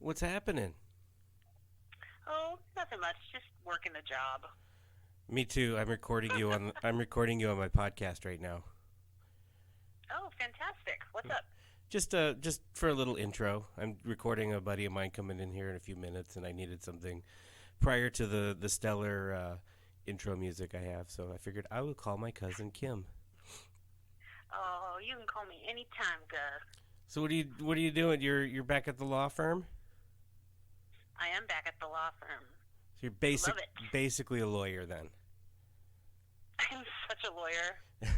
What's happening? Oh, nothing much. Just working a job. Me too. I'm recording you on my podcast right now. Oh, fantastic. What's up? Just for a little intro. I'm recording a buddy of mine coming in here in a few minutes, and I needed something prior to the stellar intro music I have, so I figured I would call my cousin Kim. Oh, you can call me anytime, Gus. So what are you doing? You're back at the law firm? I am back at the law firm. So you're basically a lawyer then. I'm such a lawyer. I'm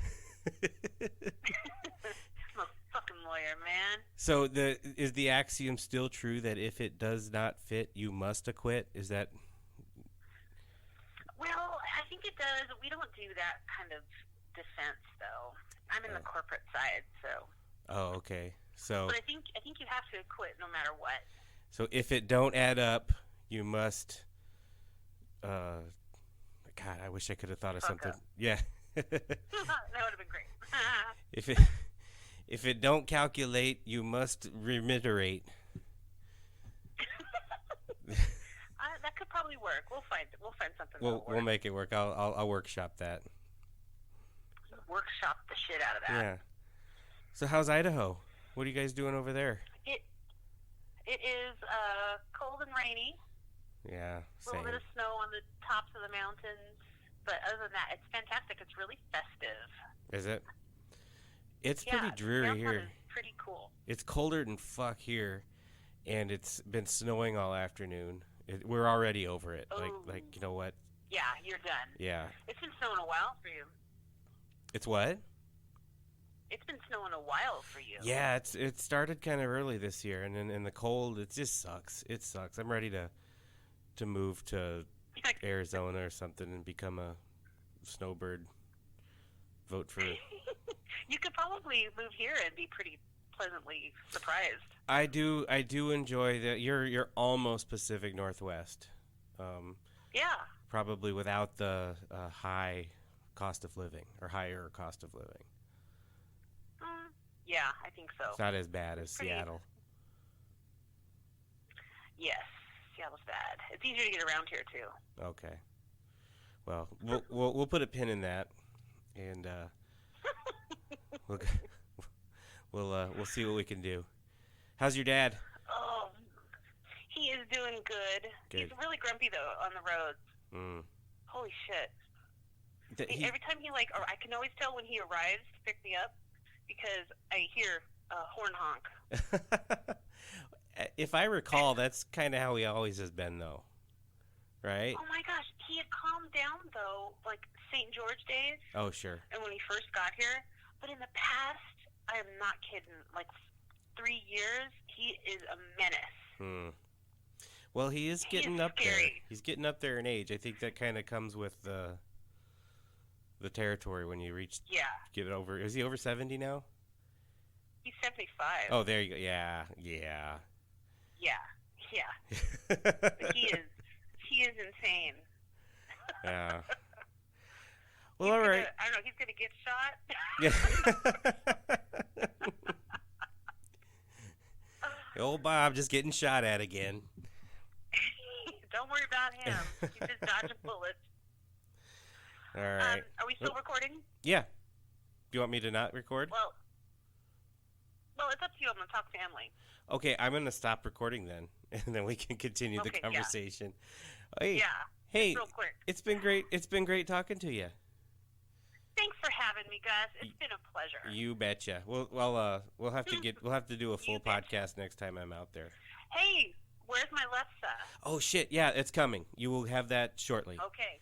a fucking lawyer, man. So is the axiom still true that if it does not fit, you must acquit? Is that? Well, I think it does. We don't do that kind of defense, though. I'm in the corporate side, so. Oh, okay. So. But I think you have to acquit no matter what. So if it don't add up, you must. God, I wish I could have thought of something. Up. Yeah. That would have been great. if it don't calculate, you must reiterate. That could probably work. We'll find something. We'll make it work. I'll workshop that. Workshop the shit out of that. Yeah. So how's Idaho? What are you guys doing over there? It is cold and rainy. Yeah, same. A little bit of snow on the tops of the mountains, but other than that, it's fantastic. It's really festive. Is it? It's pretty dreary here. Is pretty cool. It's colder than fuck here, and it's been snowing all afternoon. We're already over it. Oh. Like you know what? Yeah, you're done. Yeah. It's been snowing a while for you. It's what? It's been snowing a while for you. Yeah, it started kind of early this year, and then in the cold, it just sucks. It sucks. I'm ready to move to Arizona or something and become a snowbird. Vote for. You could probably move here and be pretty pleasantly surprised. I do enjoy that. You're almost Pacific Northwest. Yeah. Probably without the high cost of living or higher cost of living. Yeah, I think so. It's not as bad as Seattle. Yes, Seattle's bad. It's easier to get around here too. Okay. Well, we'll put a pin in that, and we'll see what we can do. How's your dad? Oh, he is doing good. He's really grumpy though on the roads. Holy shit! Every time or I can always tell when he arrives to pick me up because I hear a horn honk. If I recall, that's kind of how he always has been, though, right? Oh my gosh, he had calmed down though, like St. George days. Oh sure. And when he first got here, but in the past, I am not kidding, like 3 years, he is a menace. Well, he is getting up scary. there. He's getting up there in age. I think that kind of comes with the territory when you reach. Yeah. Get it over. Is he over 70 now? He's 75. Oh, there you go. Yeah. Yeah. But he is insane. Yeah. Well, all right. I don't know. He's gonna get shot. Yeah. Old Bob just getting shot at again. Don't worry about him. He's just dodging bullets. All right. Are we still recording? Yeah. Do you want me to not record? Well, it's up to you. I'm gonna talk family. Okay, I'm gonna stop recording then, and then we can continue the conversation. Yeah. Hey, real quick. It's been great. It's been great talking to you. Thanks for having me, Gus. It's been a pleasure. You betcha. We'll have to do a full podcast next time I'm out there. Hey, where's my lefse? Oh shit! Yeah, it's coming. You will have that shortly. Okay.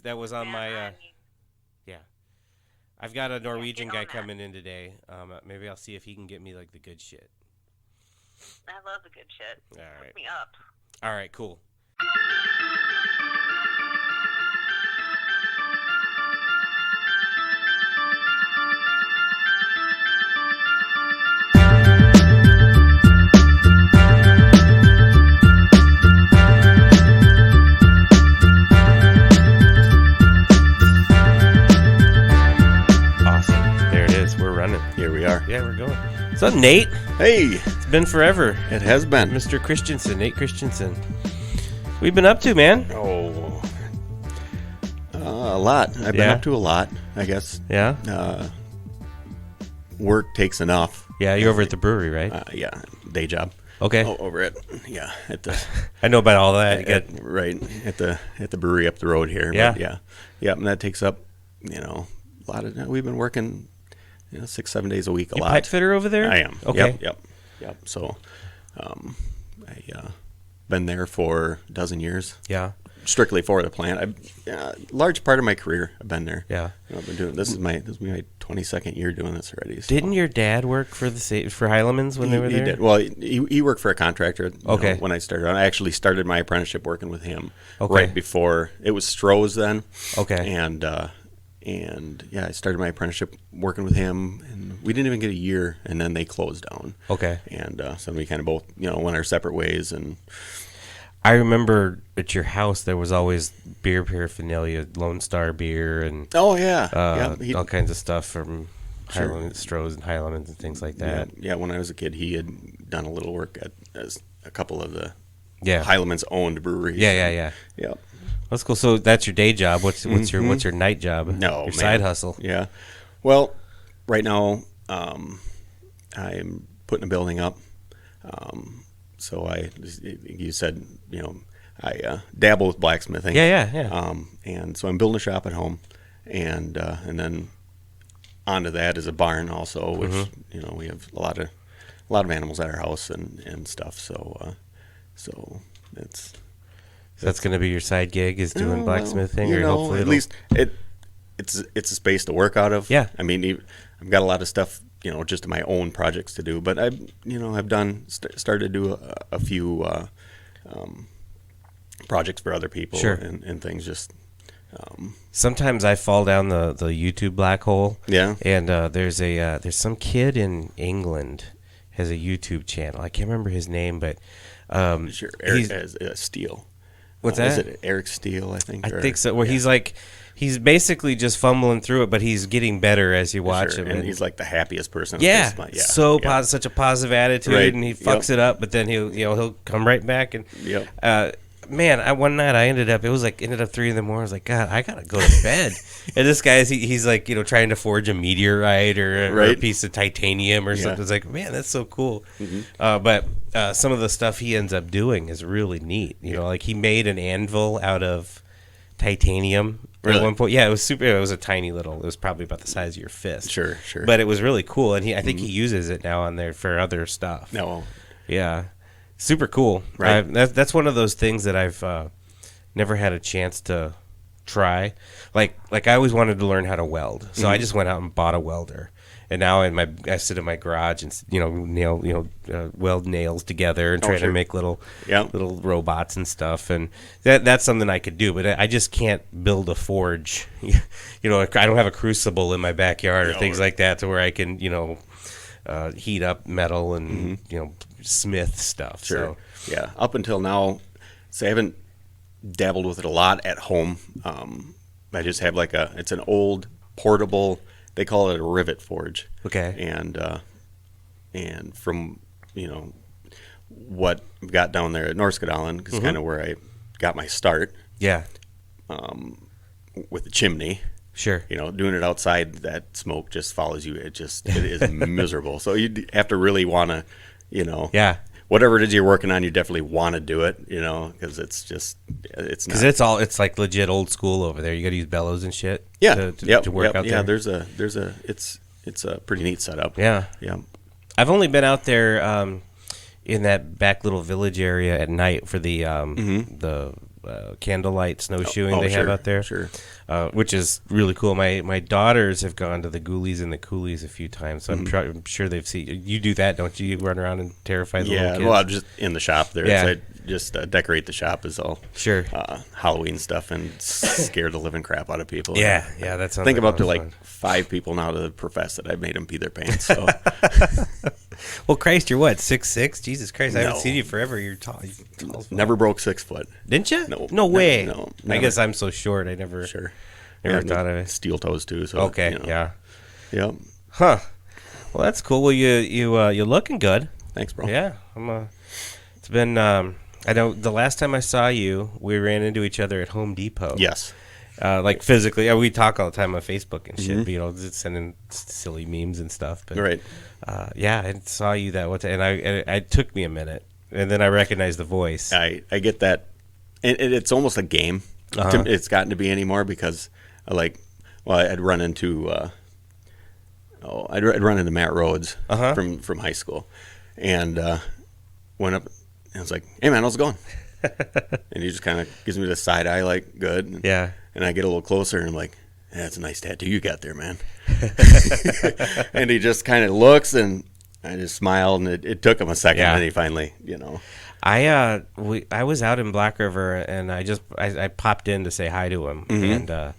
That was on my. Yeah. I've got a Norwegian guy coming in today. Maybe I'll see if he can get me like the good shit. I love the good shit. All right. Hook me up. All right. Cool. Awesome. There it is. We're running. Here we are. Yeah, we're going. What's up, Nate? Hey. It's been forever. It has been. Mr. Christianson, Nate Christianson. We've been up to, man? A lot. I've been up to a lot, I guess. Yeah? Work takes enough. Yeah, you're over at the brewery, right? Yeah, day job. Okay. Over at the. I know about all that. Right at the brewery up the road here. Yeah. But yeah, and that takes up a lot of. We've been working 6-7 days a week. A lot. Pipe fitter over there? I am. Okay. Yep. So, I been there for a dozen years. Yeah. Strictly for the plant. Large part of my career I've been there. Yeah. I've been doing this is my 22nd year doing this already. So. Didn't your dad work for Heilemann's when they were there? He did. Well, he worked for a contractor. Okay. When I started, I actually started my apprenticeship working with him. Okay. Right before it was Stroh's then. Okay. And I started my apprenticeship working with him, and we didn't even get a year, and then they closed down. Okay. And so we kind of both went our separate ways. And I remember at your house there was always beer paraphernalia, Lone Star beer, and all kinds of stuff from Stroh's and Heilemann's and things like that. Yeah, when I was a kid, he had done a little work at a couple of the Heilemann's owned breweries. Yeah. That's cool. So that's your day job. What's your night job? Your side hustle. Yeah. Well, right now I'm putting a building up. So you said I dabble with blacksmithing. Yeah. And so I'm building a shop at home, and then onto that is a barn also, which we have a lot of animals at our house and stuff. So that's going to be your side gig, is doing blacksmithing, or hopefully at least it's a space to work out of. Yeah. I mean, I've got a lot of stuff, just my own projects to do, but I've started to do a few projects for other people. Sure. and things just. Sometimes I fall down the YouTube black hole. Yeah. And there's some kid in England has a YouTube channel. I can't remember his name, but sure. Eric Steele. What's that? Is it Eric Steele? I think. I think so. Where he's basically just fumbling through it, but he's getting better as you watch him. And he's like the happiest person. Yeah. Such a positive attitude, right. And he fucks it up, but then he'll come right back. And man, one night I ended up 3 a.m. I was like, God, I gotta go to bed. And this guy, he's like, trying to forge a meteorite or a piece of titanium or something. It's like, man, that's so cool. Mm-hmm. But some of the stuff he ends up doing is really neat. Like he made an anvil out of titanium. Really? At one point. Yeah, it was super. It was a tiny little. It was probably about the size of your fist. Sure. But it was really cool, and I think he uses it now on there for other stuff. No. Yeah. Super cool. Right. That's one of those things that I've never had a chance to try. Like I always wanted to learn how to weld, so I just went out and bought a welder. And now I sit in my garage and weld nails together and try to make little robots and stuff. And that's something I could do, but I just can't build a forge. I don't have a crucible in my backyard or things like that to where I can heat up metal and smith stuff. Sure. So. Yeah. Up until now, I haven't dabbled with it a lot at home. I just have it's an old portable. They call it a rivet forge. Okay. And from what I've got down there at Norskadalen is kind of where I got my start. Yeah. With the chimney. Sure. Doing it outside, that smoke just follows you. It is miserable. So you have to really want to, Yeah. Whatever it is you're working on, you definitely want to do it, because it's not. It's like legit old school over there. You got to use bellows and shit. Yeah. To work out there. Yeah. It's a pretty neat setup. Yeah. Yeah. I've only been out there in that back little village area at night for the candlelight snowshoeing they have out there. Sure. Which is really cool. My daughters have gone to the Ghoulies and the Coolies a few times, so I'm sure they've seen you do that, don't you? You run around and terrify the little kids. Yeah, well, I'm just in the shop there. Yeah. I just decorate the shop is all Halloween stuff and scare the living crap out of people. Yeah, that sounds. I think I'm up to fun. 5 people now to profess that I've made them pee their pants. So. Well, Christ, you're what, 6'6"? Jesus Christ, I haven't seen you forever. You're tall. Never broke 6 foot. Didn't you? No way. No. I guess I'm so short. I never. Sure. Never thought of it. Steel toes too. So okay. Yeah. Yep. Huh. Well, that's cool. Well, you're looking good. Thanks, bro. Yeah, it's been. I know the last time I saw you, we ran into each other at Home Depot. Yes. Like physically, we talk all the time on Facebook and shit. Mm-hmm. But, just sending silly memes and stuff. But, right. Yeah, I saw you that one time, and it took me a minute, and then I recognized the voice. I get that, and it's almost a game. It's gotten to be anymore because I'd run into Matt Rhodes from high school, and went up and I was like, "Hey man, how's it going?" And he just kind of gives me the side eye, like, "Good." Yeah. And I get a little closer and I'm like, "Yeah, that's a nice tattoo you got there, man." And he just kind of looks, and I just smiled, and it took him a second, and he finally, I was out in Black River, and I popped in to say hi to him, and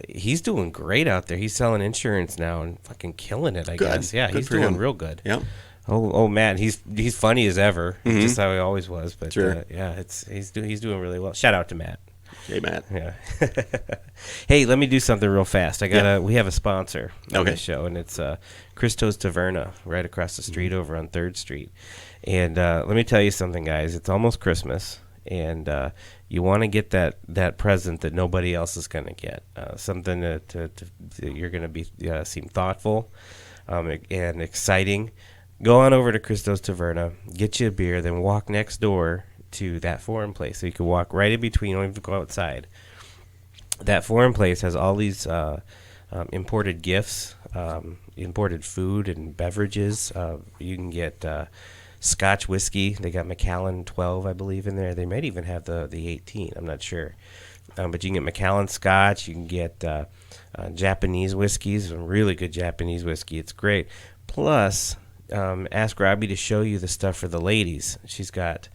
he's doing great out there. He's selling insurance now and fucking killing it, I guess. Yeah, he's doing real good. Yeah. Oh, Matt, he's funny as ever, just how he always was. But sure. He's doing really well. Shout out to Matt. Hey, Matt. Yeah. Hey, let me do something real fast. We have a sponsor on this show, and it's Christo's Taverna right across the street over on 3rd Street. And let me tell you something, guys. It's almost Christmas, and you want to get that present that nobody else is going to get. Something that you're going to be seem thoughtful and exciting. Go on over to Christo's Taverna, get you a beer, then walk next door to that foreign place. So you can walk right in between, you don't even go outside. That foreign place has all these imported gifts, imported food and beverages. You can get Scotch whiskey. They got Macallan 12, I believe, in there. They might even have the 18. I'm not sure. But you can get Macallan Scotch. You can get Japanese whiskeys, some really good Japanese whiskey. It's great. Plus, ask Robbie to show you the stuff for the ladies. She's got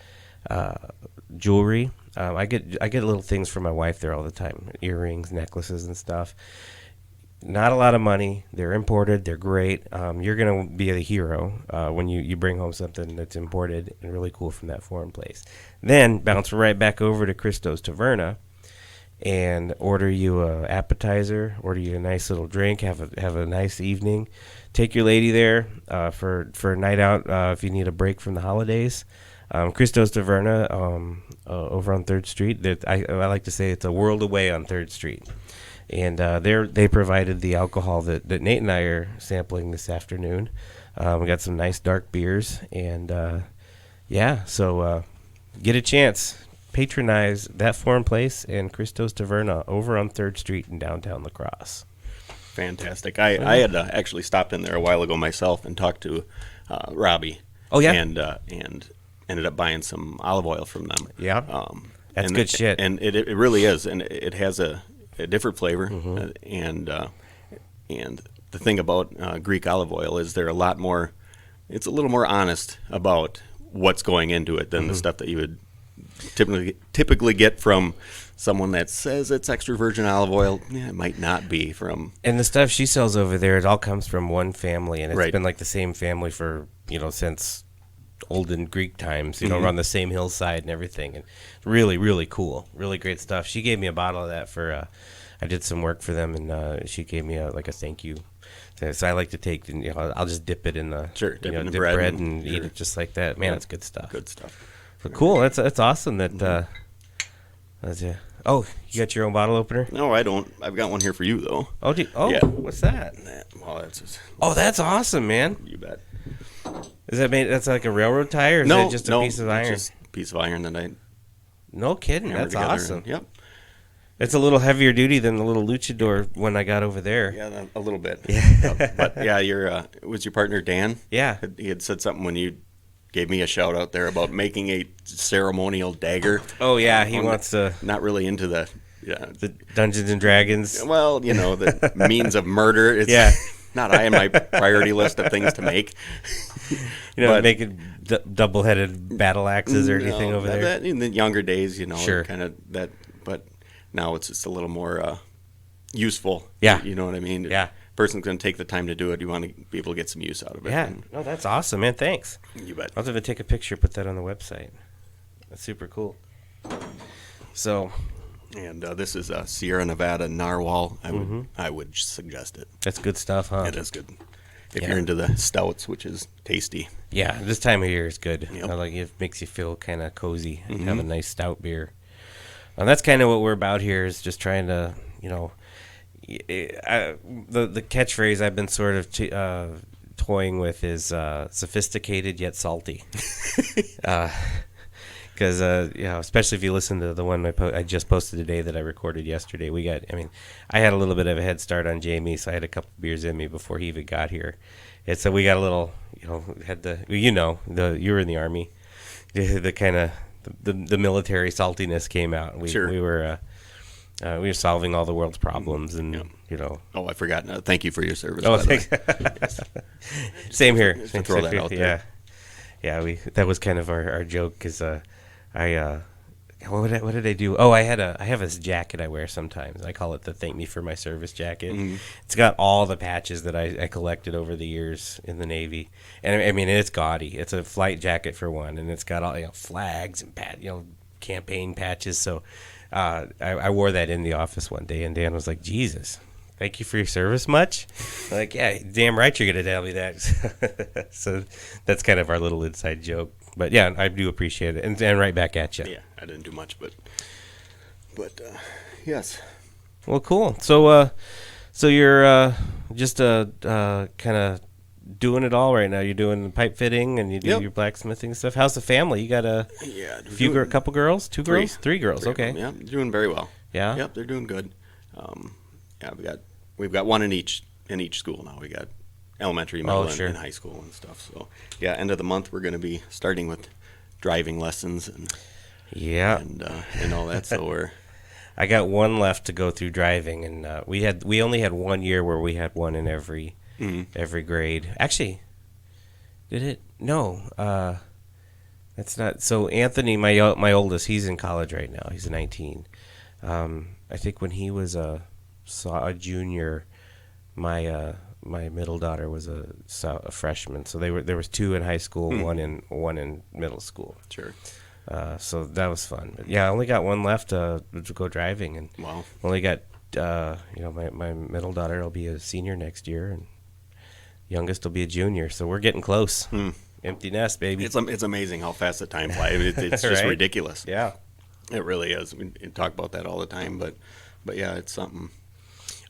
jewelry. I get little things for my wife there all the time, earrings, necklaces, and stuff. Not a lot of money. They're imported. They're great. You're gonna be the hero when you bring home something that's imported and really cool from that foreign place. Then bounce right back over to Christo's Taverna and order you a appetizer, order you a nice little drink, have a nice evening. Take your lady there for a night out if you need a break from the holidays. Christo's Taverna over on 3rd Street. I like to say it's a world away on 3rd Street. And they provided the alcohol that Nate and I are sampling this afternoon. We got some nice dark beers. And, so get a chance. Patronize that foreign place and Christo's Taverna over on 3rd Street in downtown La Crosse. Fantastic. I had actually stopped in there a while ago myself and talked to Robbie. Oh, yeah? And ended up buying some olive oil from them. Yeah. That's good shit. And it really is. And it has a different flavor. And the thing about Greek olive oil is they're it's a little more honest about what's going into it than the stuff that you would typically get from someone that says it's extra virgin olive oil. Yeah, it might not be from. And the stuff she sells over there, it all comes from one family, and it's been like the same family for since olden Greek times. On the same hillside and everything, and really, really cool, really great stuff. She gave me a bottle of that for. I did some work for them, and she gave me a thank you. So I like to take, I'll just dip it in the dip bread and eat it just like that. Man, that's good stuff. Good stuff. So cool. That's awesome. That. Oh, you got your own bottle opener? No, I don't. I've got one here for you though. Oh, yeah. What's that? That's awesome, man. You bet. Is that made? That's like a railroad tie, or is it just a piece of iron? Just a piece of iron that I. No kidding. That's awesome. Yep. It's a little heavier duty than the little luchador one I got over there. Yeah, a little bit. Yeah. But yeah, it was your partner Dan. Yeah. He had said something when you gave me a shout out there about making a ceremonial dagger. Oh yeah, he wants to. Not really into the Dungeons and Dragons. Well, the means of murder. It's not high on my priority list of things to make. Making double-headed battle axes or anything over there. That in the younger days, sure. kind of that. But now it's just a little more useful. Yeah. You know what I mean? Yeah. Person's going to take the time to do it. You want to be able to get some use out of it. Yeah. No, that's awesome, man. Thanks. You bet. I'll have to take a picture, put that on the website. That's super cool. So. And this is Sierra Nevada Narwhal. I would suggest it. That's good stuff, huh? It is good. if you're into the stouts, which is tasty. Yeah, this time of year is good. Yep. Like it makes you feel kind of cozy and have a nice stout beer. And that's kind of what we're about here, is just trying to, the catchphrase I've been sort of toying with is sophisticated yet salty. Because especially if you listen to the one I just posted today that I recorded yesterday, I had a little bit of a head start on Jamie, so I had a couple beers in me before he even got here, and so we got a little, you were in the Army, the kind of the military saltiness came out. Sure. We were solving all the world's problems, and Oh, I forgot. No, thank you for your service. Oh, thanks. Same here. Throw that out there. Yeah. That was kind of our joke, because what did I do? Oh, I have this jacket I wear sometimes. I call it the "Thank Me for My Service" jacket. Mm-hmm. It's got all the patches that I collected over the years in the Navy, and it's gaudy. It's a flight jacket for one, and it's got all flags and campaign patches. So I wore that in the office one day, and Dan was like, "Jesus, thank you for your service much?" I'm like, yeah, damn right you're gonna tell me that. So that's kind of our little inside joke. But yeah, I do appreciate it, and right back at you. Yeah, I didn't do much, but yes. Well, cool. So you're just kind of doing it all right now. You're doing pipe fitting, and you do your blacksmithing stuff. How's the family? You got a couple girls, two girls, three girls. Okay. Yeah, doing very well. Yeah. Yep, they're doing good. We've got one in each school now. We got elementary, middle, and high school and stuff. So yeah, end of the month we're going to be starting with driving lessons and all that. So I got one left to go through driving, and we only had 1 year where we had one in every grade. Actually, did it? No, that's not. So Anthony, my oldest, he's in college right now. He's 19. I think when he was a junior, my middle daughter was a freshman. So there was two in high school, one in middle school. Sure. So that was fun. But yeah, I only got one left to go driving, and wow. Only got my middle daughter will be a senior next year, and youngest will be a junior. So we're getting close. Empty nest, baby. It's amazing how fast the time flies. It's just right? ridiculous. Yeah, it really is. We talk about that all the time, but yeah, it's something.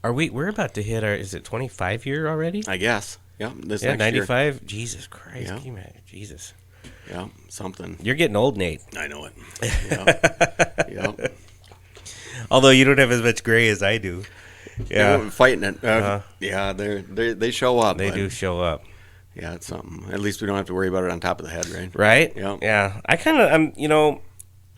We're about to hit is it 25 year already? I guess. Yeah. Next 95. Year. Jesus Christ. Yeah. Jesus. Yeah. Something. You're getting old, Nate. I know it. Yeah. Yep. Although you don't have as much gray as I do. Yeah. Fighting it. Yeah. They show up. They do show up. Yeah. It's something. At least we don't have to worry about it on top of the head, right? Right. Yeah. Yeah.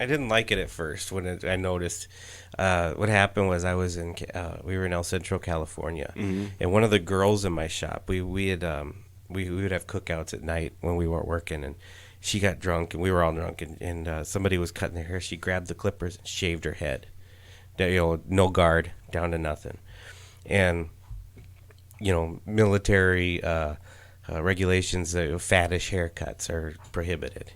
I didn't like it at first when I noticed. What happened was we were in El Centro, California, and one of the girls in my shop, we would have cookouts at night when we weren't working, and she got drunk, and we were all drunk, and somebody was cutting their hair. She grabbed the clippers and shaved her head, no guard, down to nothing, and military regulations, faddish haircuts are prohibited.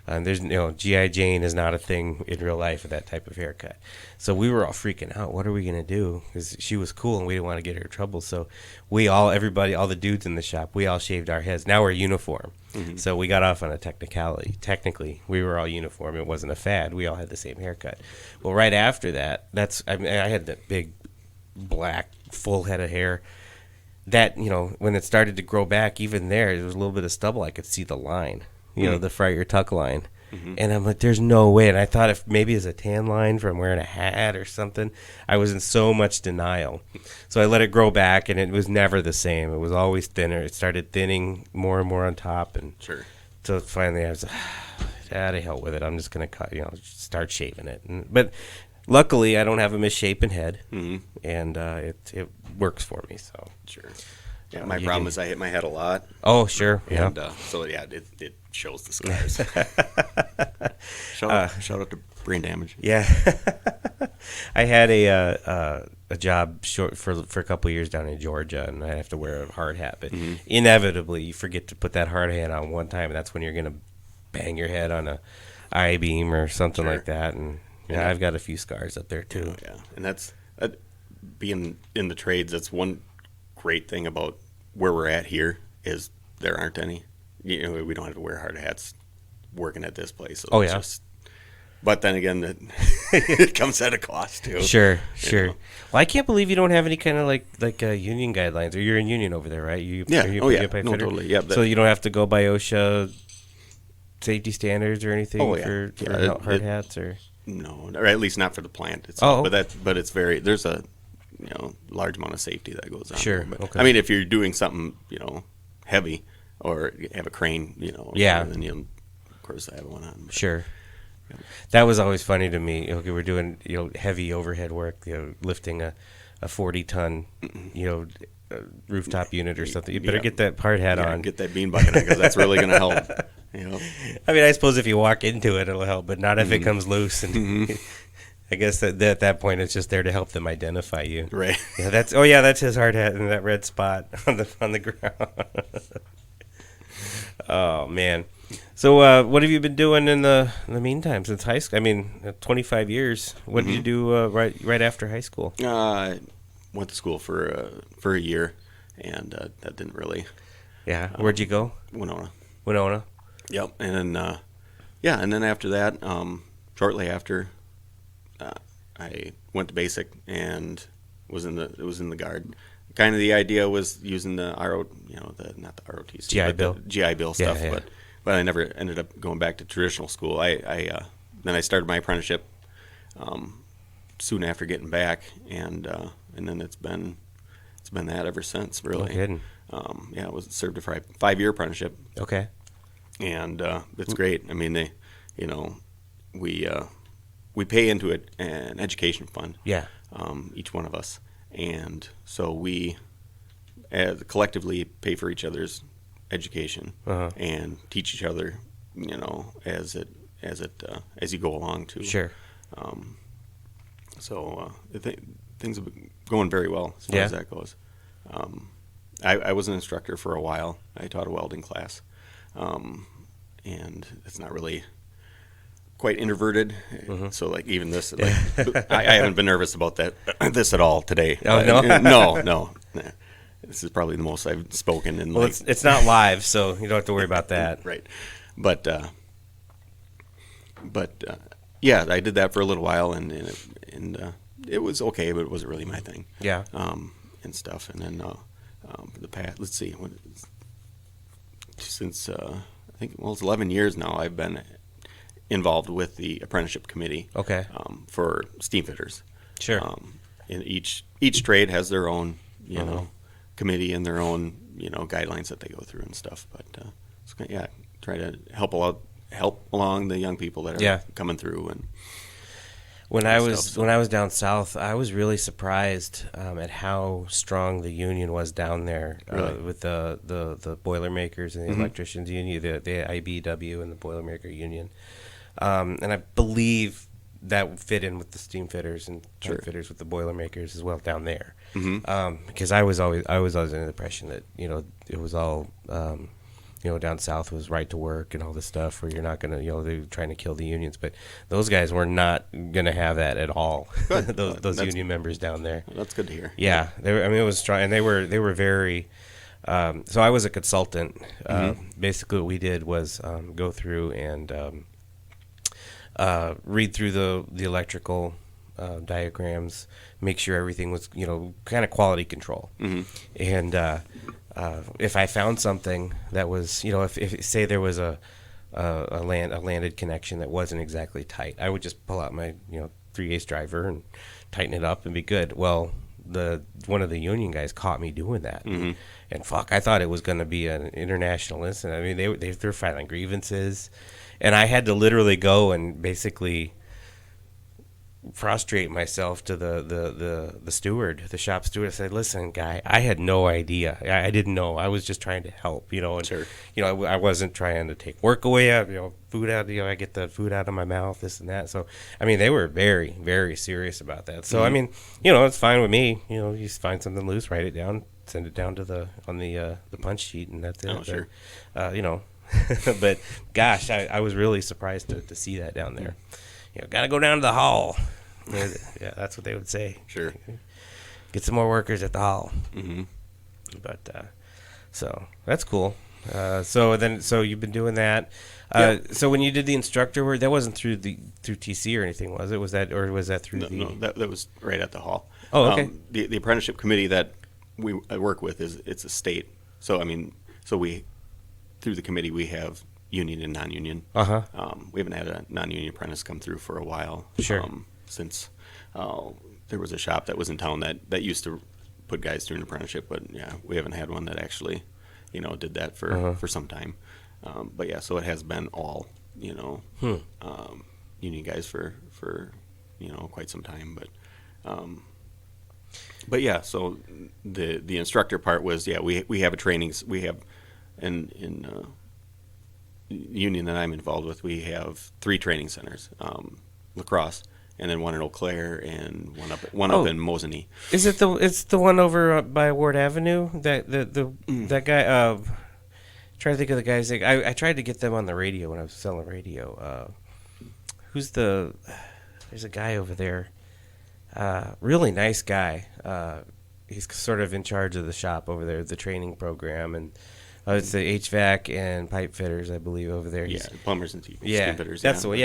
There's G.I. Jane is not a thing in real life with that type of haircut. So we were all freaking out. What are we gonna do? Because she was cool and we didn't want to get her in trouble. So all the dudes in the shop, we all shaved our heads. Now we're uniform. So we got off on a technicality. Technically, we were all uniform. It wasn't a fad. We all had the same haircut. Well, right after that, I had that big black full head of hair. That when it started to grow back, even there was a little bit of stubble. I could see the line. The Friar Tuck line. And I'm like, there's no way. And I thought if maybe it's a tan line from wearing a hat or something. I was in so much denial. So I let it grow back, and it was never the same. It was always thinner. It started thinning more and more on top. And sure. So finally I was like, to hell with it. I'm just going to start shaving it. But luckily I don't have a misshapen head. And it works for me. So sure. Yeah, my problem is I hit my head a lot. Oh, sure. And so yeah, it shows the scars. Shout out to brain damage. Yeah. I had a job for a couple of years down in Georgia, and I have to wear a hard hat. But inevitably, you forget to put that hard hat on one time, and that's when you're going to bang your head on a I-beam or something like that. And I've got a few scars up there, too. Yeah, and that's being in the trades, that's one great thing about where we're at here is there aren't any. We don't have to wear hard hats working at this place. So oh yeah. But then again, it comes at a cost too. Sure. Well, I can't believe you don't have any kind of like union guidelines. Or you're in union over there, right? Yeah. Totally. Yeah. So you don't have to go by OSHA safety standards or anything for hard hats or. No, or at least not for the plant itself. Oh. But it's there's a large amount of safety that goes on. Sure. But, okay. I mean, if you're doing something heavy or you have a crane, then you of course have one on. But, sure. That was always funny to me. We're doing heavy overhead work, lifting a 40-ton rooftop unit or something. You better get that hard hat on. Get that bean bucket on because that's really going to help. I mean, I suppose if you walk into it, it'll help, but not if it comes loose. And I guess at that point, it's just there to help them identify you. Right. Yeah, that's his hard hat in that red spot on the ground. Oh man. So what have you been doing in the meantime since high school? I mean, 25 years. What did you do right after high school? I went to school for a year, and that didn't really. Yeah. Where'd you go? Winona. Yep. And then and then after that, shortly after, I went to basic and was in the Guard. Kind of the idea was using the not the ROTC, GI Bill, GI Bill stuff, yeah. But I never ended up going back to traditional school. Then I started my apprenticeship soon after getting back, and then it's been that ever since, really. No kidding. I served a 5-year apprenticeship. Okay. And it's great. I mean, we pay into it an education fund. Yeah. Each one of us, and so we collectively pay for each other's education and teach each other, as you go along too. Sure. Things have been going very well as far as that goes. I was an instructor for a while. I taught a welding class, and it's not really quite introverted. So like even this, I haven't been nervous about this at all today. Oh no, no. This is probably the most I've spoken in. Well, it's not live, so you don't have to worry about that. Right, but I did that for a little while, and it was okay, but it wasn't really my thing. Yeah. And stuff, and then the past. Let's see, since I think it's 11 years now, I've been involved with the apprenticeship committee. Okay. For steam fitters. Sure. And each trade has their own, committee and their own, guidelines that they go through and stuff. But try to help along the young people that are coming through. And when I was down south, I was really surprised at how strong the union was down there. Really? With the Boilermakers and the electricians union, the IBW and the Boilermaker union. And I believe that fit in with the steam fitters and pipe fitters with the Boilermakers as well down there. Because I was always under the impression that it was all down south was right to work and all this stuff where you're not gonna they're trying to kill the unions, but those guys were not gonna have that at all. those union members down there. That's good to hear. Yeah, it was strong, and they were very. So I was a consultant. Basically, what we did was go through and read through the electrical diagrams, make sure everything was kind of quality control. And if I found something that was if say there was a landed connection that wasn't exactly tight, I would just pull out my 3/8 driver and tighten it up and be good. Well, one of the union guys caught me doing that. And I thought it was going to be an international incident. I mean, they're filing grievances, and I had to literally go and basically prostrate myself to the steward, the shop steward. I said, "Listen, guy, I had no idea. I didn't know. I was just trying to help, And, sure. I wasn't trying to take work away, food out. I get the food out of my mouth, this and that. So, I mean, they were very, very serious about that. So, I mean, it's fine with me. You just find something loose, write it down, send it down to on the punch sheet, and that's it. Oh, sure. But gosh, I was really surprised to see that down there. Got to go down to the hall. Yeah, that's what they would say. Sure. Get some more workers at the hall. Mm-hmm. But So that's cool. So you've been doing that. So when you did the instructor work, that wasn't through TC or anything, was it? Was that through No, that was right at the hall. Oh, okay. The apprenticeship committee that I work with it's a state. So we through the committee we have union and non-union. We haven't had a non-union apprentice come through for a while. Sure. Since there was a shop that was in town that used to put guys through an apprenticeship, but yeah, we haven't had one that actually, did that for some time. But yeah, so it has been all, union guys for quite some time. But yeah, so the instructor part was, we have a trainings, we have in union that I'm involved with, we have 3 training centers, La Crosse, and then one in Eau Claire and one up in Mosinee. Is it it's the one over by Ward Avenue? That guy. Trying to think of the guy's name. I tried to get them on the radio when I was selling radio. There's a guy over there. Really nice guy. He's sort of in charge of the shop over there, the training program, and it's the HVAC and pipe fitters, I believe, over there. Plumbers and steam fitters. That's the way.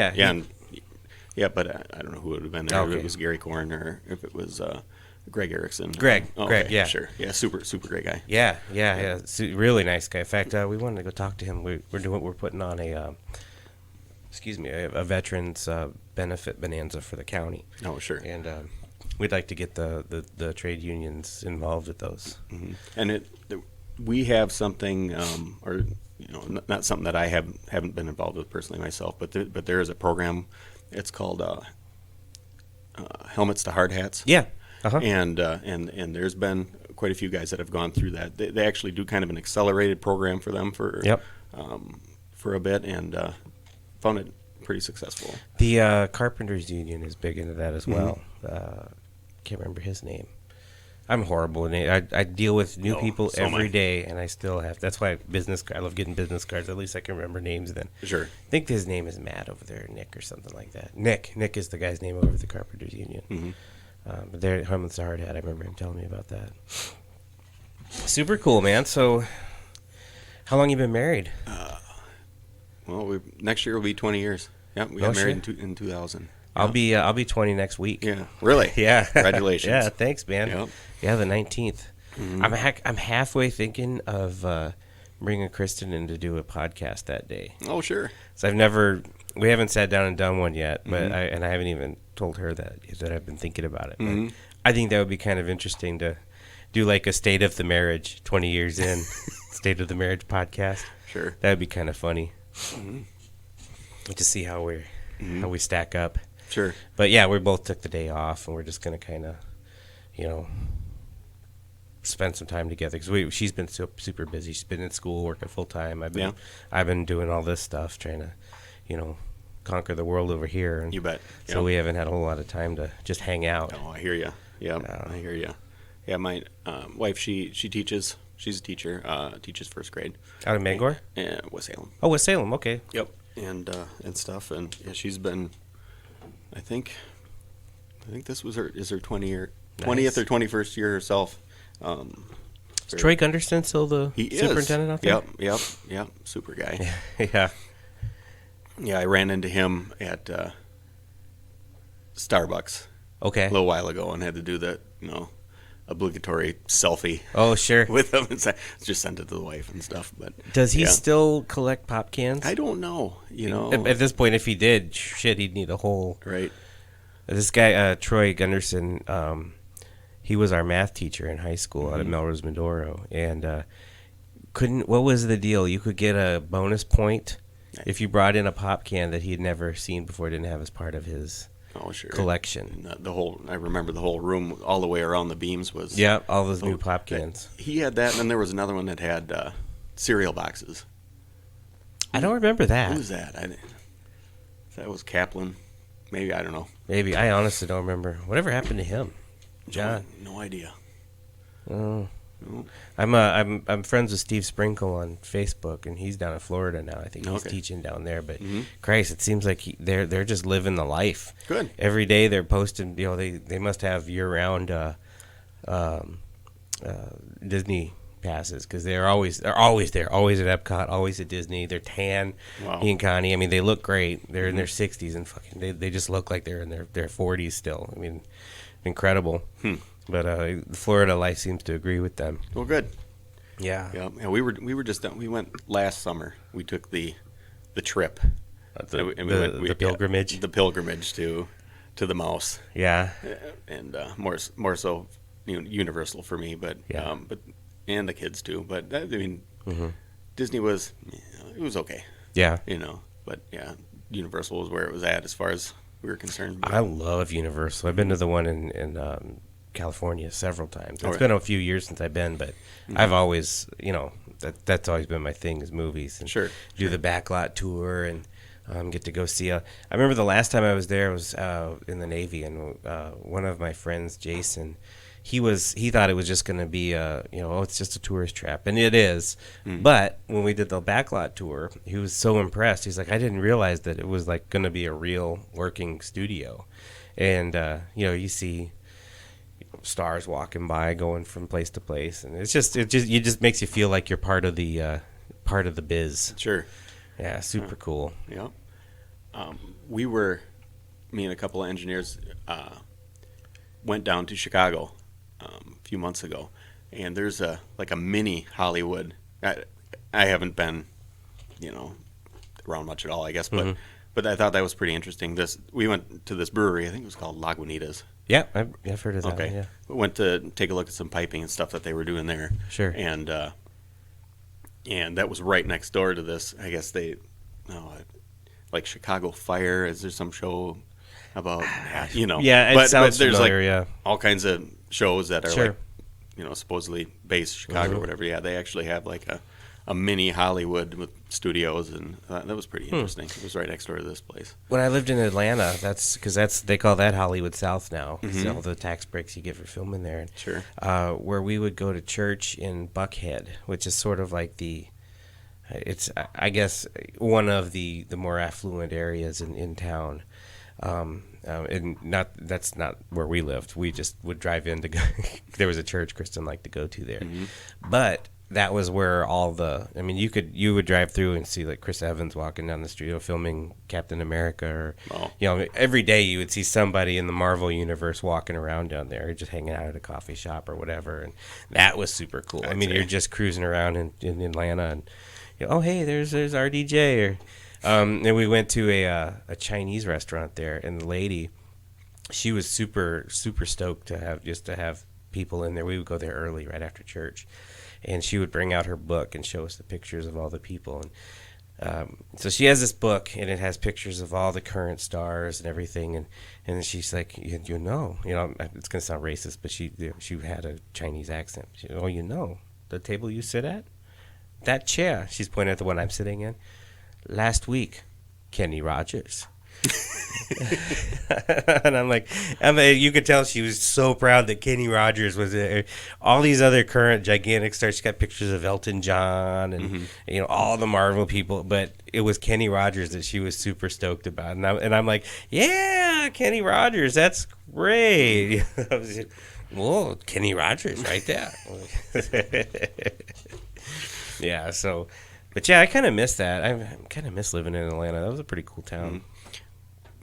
Yeah, but I don't know who would have been there. Okay. If it was Gary Korn or if it was Greg Erickson. Greg, yeah. Sure. Yeah, super great guy. Yeah. Really nice guy. In fact, we wanted to go talk to him. We're putting on a veterans benefit bonanza for the county. Oh, sure. And we'd like to get the trade unions involved with those. Mm-hmm. And we have something, or not something that I haven't been involved with personally myself, but there is a program. It's called Helmets to Hard Hats. Yeah. And there's been quite a few guys that have gone through that. They actually do kind of an accelerated program for them for a bit, and found it pretty successful. The Carpenters Union is big into that as well. Can't remember his name. I'm horrible in it. I deal with new people every day, and I still have. That's why I love getting business cards. At least I can remember names then. Sure. I think his name is Matt over there, Nick or something like that. Nick is the guy's name over at the Carpenters Union. Mm-hmm. But they're Helmets to Hard Hat. I remember him telling me about that. Super cool, man. So, how long you been married? Well, next year will be 20 years. Yeah, we got married in 2000. I'll be 20 next week. Yeah, really? Yeah. Congratulations. Yeah, thanks, man. Yep. Yeah, the 19th. Mm-hmm. I'm halfway thinking of bringing Kristen in to do a podcast that day. Oh, sure. So we haven't sat down and done one yet, but I haven't even told her that I've been thinking about it. Mm-hmm. I think that would be kind of interesting to do like a state of the marriage 20 years in, state of the marriage podcast. Sure. That would be kind of funny to see how we stack up. Sure. But yeah, we both took the day off, and we're just gonna kind of, spend some time together because she's been super busy. She's been in school, working full time. I've been doing all this stuff, trying to, conquer the world over here. And you bet. So we haven't had a whole lot of time to just hang out. Oh, I hear you. Yeah, I hear you. Yeah, my wife, she teaches. She's a teacher. Teaches first grade. Out of Magor? And West Salem. Oh, West Salem. Okay. Yep. And stuff. And yeah, she's been. I think this was her 20th or 21st year herself. Is Troy Gunderson still the superintendent out there? Yep. Super guy. Yeah. Yeah, I ran into him at Starbucks. Okay. A little while ago and had to do the obligatory selfie. Oh, sure. With him and just sent it to the wife and stuff. But does he still collect pop cans? I don't know. At this point, if he did, he'd need a whole. Right. This guy, Troy Gunderson, he was our math teacher in high school out at Melrose Medoro, and what was the deal? You could get a bonus point if you brought in a pop can that he had never seen before, didn't have as part of his collection. I remember the whole room all the way around the beams was. Yeah, all those new pop cans. He had that, and then there was another one that had cereal boxes. I don't remember that. Who was that? That was Kaplan. Maybe, I don't know. Maybe. I honestly don't remember. Whatever happened to him? John? No idea. Oh. No. I'm friends with Steve Sprinkle on Facebook, and he's down in Florida now. I think he's teaching down there. But Christ, it seems like they're just living the life. Good. Every day they're posting. They must have year-round Disney passes because they're always there, always at Epcot, always at Disney. They're tan. Wow. He and Connie. I mean, they look great. They're in their 60s and fucking they just look like they're in their 40s still. I mean, incredible. But Florida Life seems to agree with them. Well, good. Yeah. Yeah. We were just done. We went last summer. We took the trip. The pilgrimage. The pilgrimage to the mouse. Yeah. And more so, Universal for me, but but and the kids too. But I mean, Disney was it was okay. Yeah. But yeah, Universal was where it was at as far as we were concerned. But I love Universal. I've been to the one in California several times. It's been a few years since I've been, but I've always, that's always been my thing is movies. And do the backlot tour and get to go see I remember the last time I was there was in the Navy, and one of my friends, Jason, he thought it was just going to be it's just a tourist trap, and it is. But when we did the backlot tour, he was so impressed. He's like, I didn't realize that it was like going to be a real working studio, and you see stars walking by, going from place to place, and it just makes you feel like you're part of the biz. Sure. Yeah, super cool. Yeah. Me and a couple of engineers went down to Chicago a few months ago, and there's a mini Hollywood. I haven't been, around much at all, I guess, but I thought that was pretty interesting. We went to this brewery. I think it was called Lagunitas. Yeah, I've heard of that. Okay. Yeah. We went to take a look at some piping and stuff that they were doing there. Sure. And that was right next door to this. I guess like Chicago Fire. Is there some show about Yeah, it sounds there's familiar, all kinds of shows that are Sure. supposedly based in Chicago or whatever. Yeah, they actually have like a mini Hollywood with studios, and that was pretty interesting. It was right next door to this place. When I lived in Atlanta, they call that Hollywood South now. So all the tax breaks you get for filming there. Sure. Where we would go to church in Buckhead, which is sort of like it's I guess one of the more affluent areas in town. And that's not where we lived. We just would drive in to go. There was a church Kristen liked to go to there, but that was where you would drive through and see like Chris Evans walking down the street filming Captain America, or every day you would see somebody in the Marvel universe walking around down there, just hanging out at a coffee shop or whatever, and that was super cool. You're just cruising around in Atlanta, and hey, there's RDJ, or and we went to a Chinese restaurant there, and the lady, she was super super stoked to have people in there. We would go there early, right after church, and she would bring out her book and show us the pictures of all the people. And so she has this book, and it has pictures of all the current stars and everything. And she's like, it's gonna sound racist, but she had a Chinese accent. She, the table you sit at, that chair. She's pointing at the one I'm sitting in. Last week, Kenny Rogers. And I'm like, you could tell she was so proud that Kenny Rogers was there. All these other current gigantic stars. She got pictures of Elton John and all the Marvel people, but it was Kenny Rogers that she was super stoked about. And I'm like, yeah, Kenny Rogers, that's great. I was like, whoa, Kenny Rogers right there. Yeah. So. But yeah, I kind of miss that. I kind of miss living in Atlanta. That was a pretty cool town.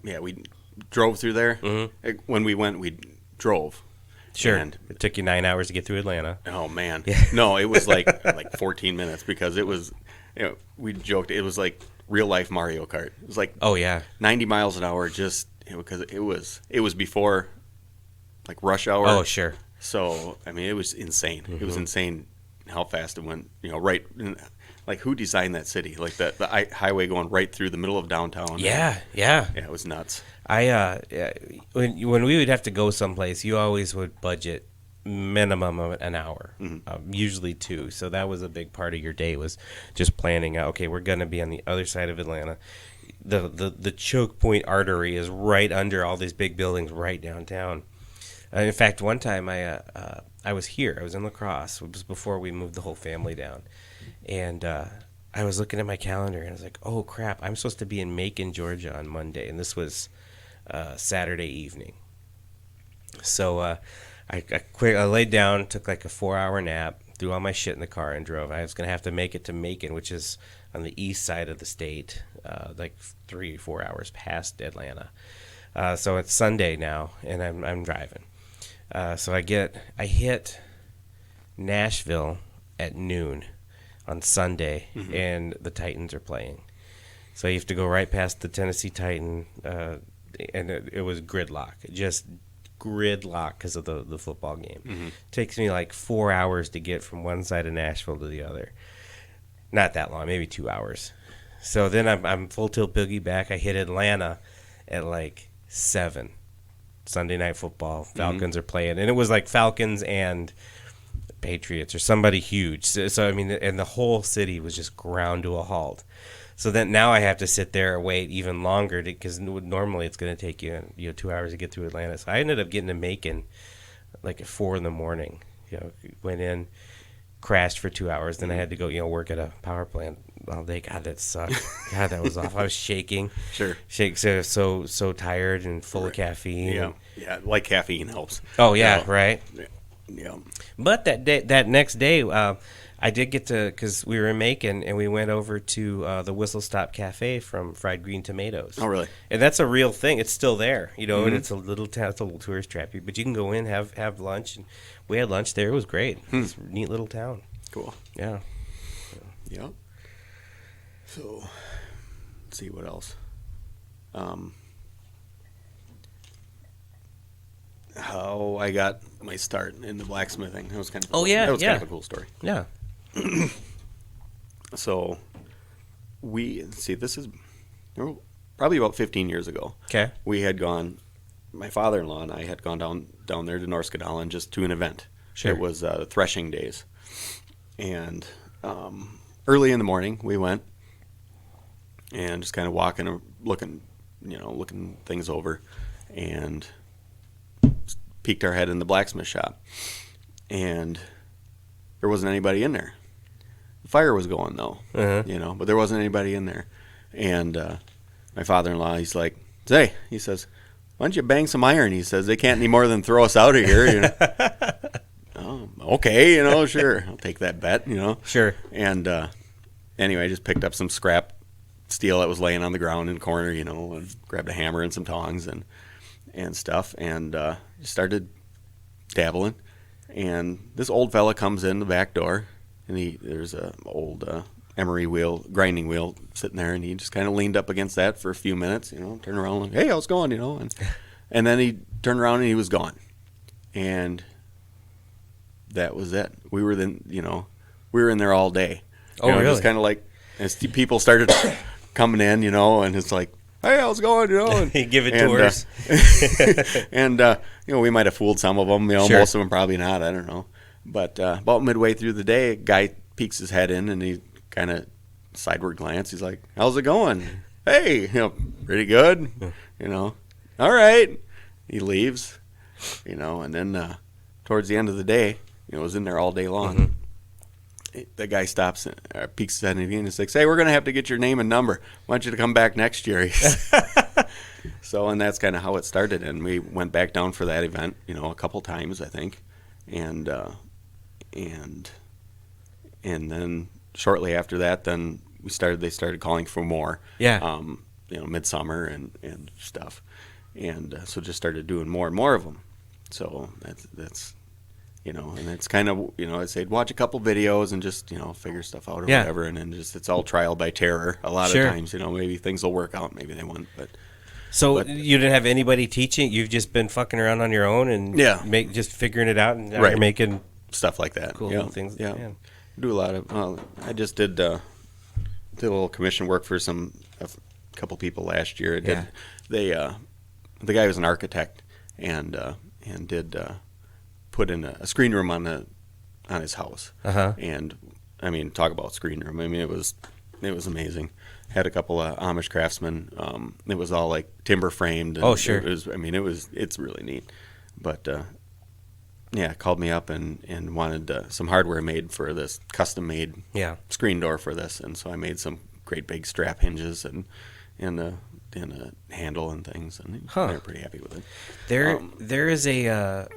Yeah, we drove through there. When we went, we drove. Sure. And it took you 9 hours to get through Atlanta. Oh man. Yeah. No, it was like 14 minutes because it was. We joked it was like real life Mario Kart. It was like 90 miles an hour just because it was before like rush hour. Oh sure. So it was insane. It was insane how fast it went. Right. Like, who designed that city? Like, the highway going right through the middle of downtown. Yeah. Yeah, it was nuts. When we would have to go someplace, you always would budget minimum of an hour, usually 2. So that was a big part of your day, was just planning out, okay, we're going to be on the other side of Atlanta. The choke point artery is right under all these big buildings right downtown. In fact, one time I was here. I was in La Crosse. It was before we moved the whole family down. And I was looking at my calendar, and I was like, oh, crap, I'm supposed to be in Macon, Georgia on Monday. And this was Saturday evening. So I laid down, took like a 4-hour nap, threw all my shit in the car and drove. I was going to have to make it to Macon, which is on the east side of the state, like 3 or 4 hours past Atlanta. So it's Sunday now, and I'm driving. So I hit Nashville at noon on Sunday, and the Titans are playing. So you have to go right past the Tennessee Titan, and it was gridlock, just gridlock because of the football game. Takes me like 4 hours to get from one side of Nashville to the other. Not that long, maybe 2 hours. So then I'm full tilt boogie back. I hit Atlanta at like 7. Sunday Night Football. Falcons are playing, and it was like Falcons and Patriots or somebody huge. So I mean, and the whole city was just ground to a halt. So then now I have to sit there and wait even longer because normally it's going to take you 2 hours to get through Atlanta. So I ended up getting to Macon like at 4 in the morning. Went in, crashed for 2 hours. Then I had to go work at a power plant all day. God, that sucked. God, that was awful. I was shaking. Sure. So tired and full of caffeine. Yeah, like caffeine helps. Oh yeah, right. Yeah. But that next day, I did get to, because we were in Macon, and we went over to the Whistle Stop Cafe from Fried Green Tomatoes. Oh, really? And that's a real thing. It's still there, and it's a little town, it's a little tourist trap. But you can go in, have lunch, and we had lunch there. It was great. It's a neat little town. Cool. Yeah. Yeah. So, let's see what else. How I got my start in the blacksmithing. That was kind of cool. That was kind of a cool story. Yeah. So this is probably about 15 years ago. Okay. We had gone, my father-in-law and I had gone down there to North Skedallen just to an event. Sure. It was the threshing days. And early in the morning we went and just kind of walking and looking things over, and peeked our head in the blacksmith shop, and there wasn't anybody in there. The fire was going though, but there wasn't anybody in there. And my father-in-law, he's like, "Say," he says, "why don't you bang some iron?" He says, "They can't any more than throw us out of here." Oh, okay, sure, I'll take that bet, Sure. And anyway, I just picked up some scrap steel that was laying on the ground in the corner, and grabbed a hammer and some tongs and stuff, and started dabbling. And this old fella comes in the back door, and there's a old emery wheel, grinding wheel sitting there, and he just kind of leaned up against that for a few minutes, turned around like, "Hey, how's it going?" And then he turned around and he was gone. And that was it. We were in there all day. Oh, really? Just kind of like, as people started coming in, and it's like, "Hey, how's it going?" And give it tours. And we might have fooled some of them. Sure. Most of them probably not. I don't know. But about midway through the day, a guy peeks his head in, and he kind of sideward glance. He's like, "How's it going?" "Hey, pretty good." "All right." He leaves. And then towards the end of the day, was in there all day long. The guy stops, peeks his head in and says, "Hey, we're going to have to get your name and number. I want you to come back next year." So, and that's kind of how it started. And we went back down for that event, a couple times, I think. And then shortly after that, then they started calling for more. Yeah. Midsummer and stuff. And so just started doing more and more of them. So that's and it's kind of, I'd say watch a couple videos and just, figure stuff out or whatever. And then it's all trial by terror a lot of times, maybe things will work out, maybe they won't. So you didn't have anybody teaching? You've just been fucking around on your own and just figuring it out, and now you're making stuff like that. Cool little things. Yeah. Do a lot of, I just did a little commission work for a couple people last year. The guy was an architect and did put in a screen room on his house. And I mean, talk about screen room. I mean, it was amazing. Had a couple of Amish craftsmen. It was all like timber framed. Oh, sure. It's really neat. But called me up and wanted some hardware made for this custom made screen door for this. And so I made some great big strap hinges and handle and things, and they're pretty happy with it. There is a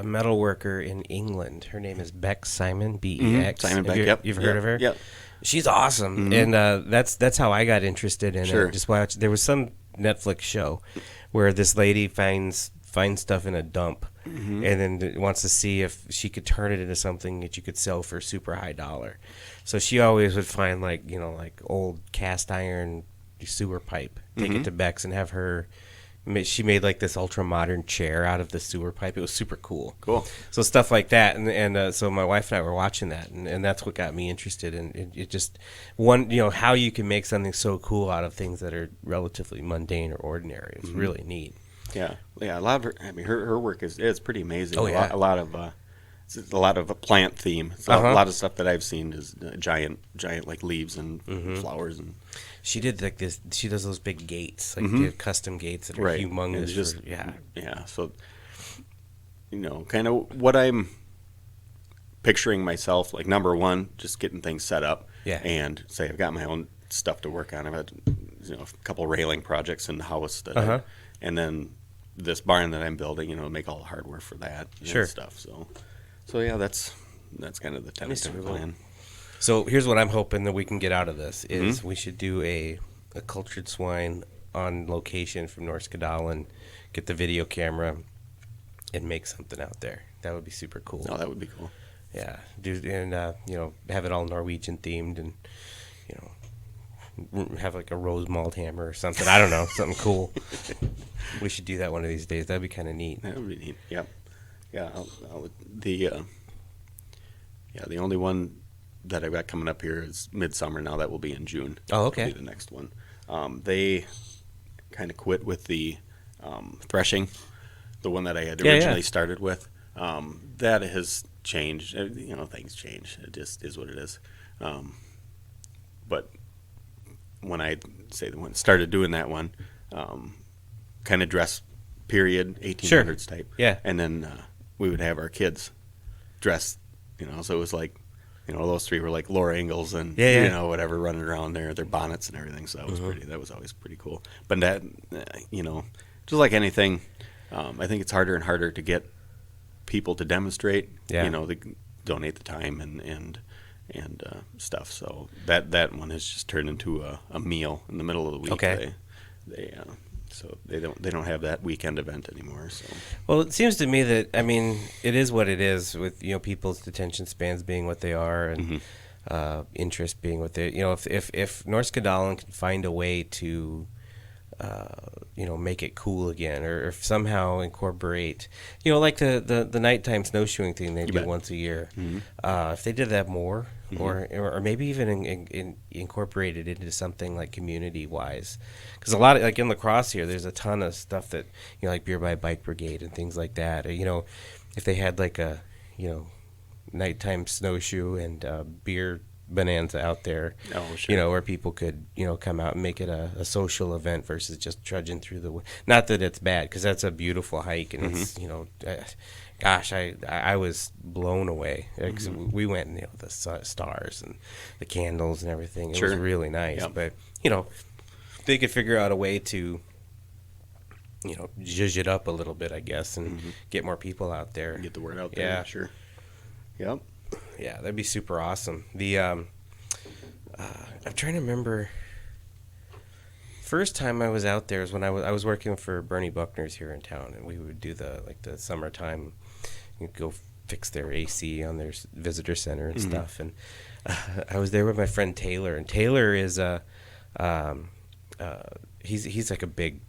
metal worker in England. Her name is Beck Simon, Bex. Simon Beck. You've heard of her? Yep. She's awesome, and that's how I got interested in it. Just watch. There was some Netflix show where this lady finds stuff in a dump, and then wants to see if she could turn it into something that you could sell for super high dollar. So she always would find like old cast iron sewer pipe, take it to Beck's and have her. She made like this ultra modern chair out of the sewer pipe. It was super cool. So stuff like that, and so my wife and I were watching that, and that's what got me interested in it. Just how you can make something so cool out of things that are relatively mundane or ordinary. It's really neat. Yeah. A lot of her. I mean, her work is pretty amazing. Oh yeah. A lot of a plant theme. A lot of stuff that I've seen is giant like leaves and flowers and. She did like this. She does those big gates, like custom gates that are humongous. So, kind of what I'm picturing myself, like number one, just getting things set up. Yeah. And say I've got my own stuff to work on. I've had a couple railing projects in the house that, and then this barn that I'm building. Make all the hardware for that. And stuff. So yeah, that's kind of the tentative plan. So here's what I'm hoping that we can get out of this is we should do a cultured swine on location from North Skedalen, get the video camera, and make something out there. That would be super cool. Oh, that would be cool. Yeah, and have it all Norwegian themed, and have like a rose malt hammer or something. I don't know, something cool. We should do that one of these days. That'd be kind of neat. That would be neat. Yep. Yeah. The only one that I've got coming up here is Midsummer. Now that will be in June. Oh, okay. That'll be the next one. They kind of quit with the threshing, the one that I had originally started with. That has changed. Things change. It just is what it is. But when I started doing that one, kind of dress period 1800s type. Yeah. And then we would have our kids dress. So it was like. Those three were like Laura Ingalls and whatever running around there, their bonnets and everything. So that was that was always pretty cool. But that, just like anything, I think it's harder and harder to get people to demonstrate. Yeah. They donate the time and stuff. So that one has just turned into a meal in the middle of the week. Okay. So they don't have that weekend event anymore. So. Well, it seems to me that it is what it is with people's attention spans being what they are and interest being what they if North Skedalen can find a way to make it cool again, or if somehow incorporate like the nighttime snowshoeing thing they do once a year. If they did that more, or maybe even incorporate it into something like community wise. Because a lot of, like in La Crosse here, there's a ton of stuff that, like Beer by Bike Brigade and things like that. Or, if they had like a, nighttime snowshoe and beer bonanza out there, where people could, come out and make it a social event versus just trudging through the. Not that it's bad, because that's a beautiful hike, and it's, gosh, I was blown away. We went, the stars and the candles and everything. It was really nice, but they could figure out a way to, zhuzh it up a little bit, I guess, and get more people out there. Get the word out there. Yeah. Sure. Yep. Yeah, that'd be super awesome. The I'm trying to remember. First time I was out there is when I was working for Bernie Buckner's here in town, and we would do the summertime. You'd go fix their AC on their visitor center and stuff, and I was there with my friend Taylor, and Taylor is he's like a big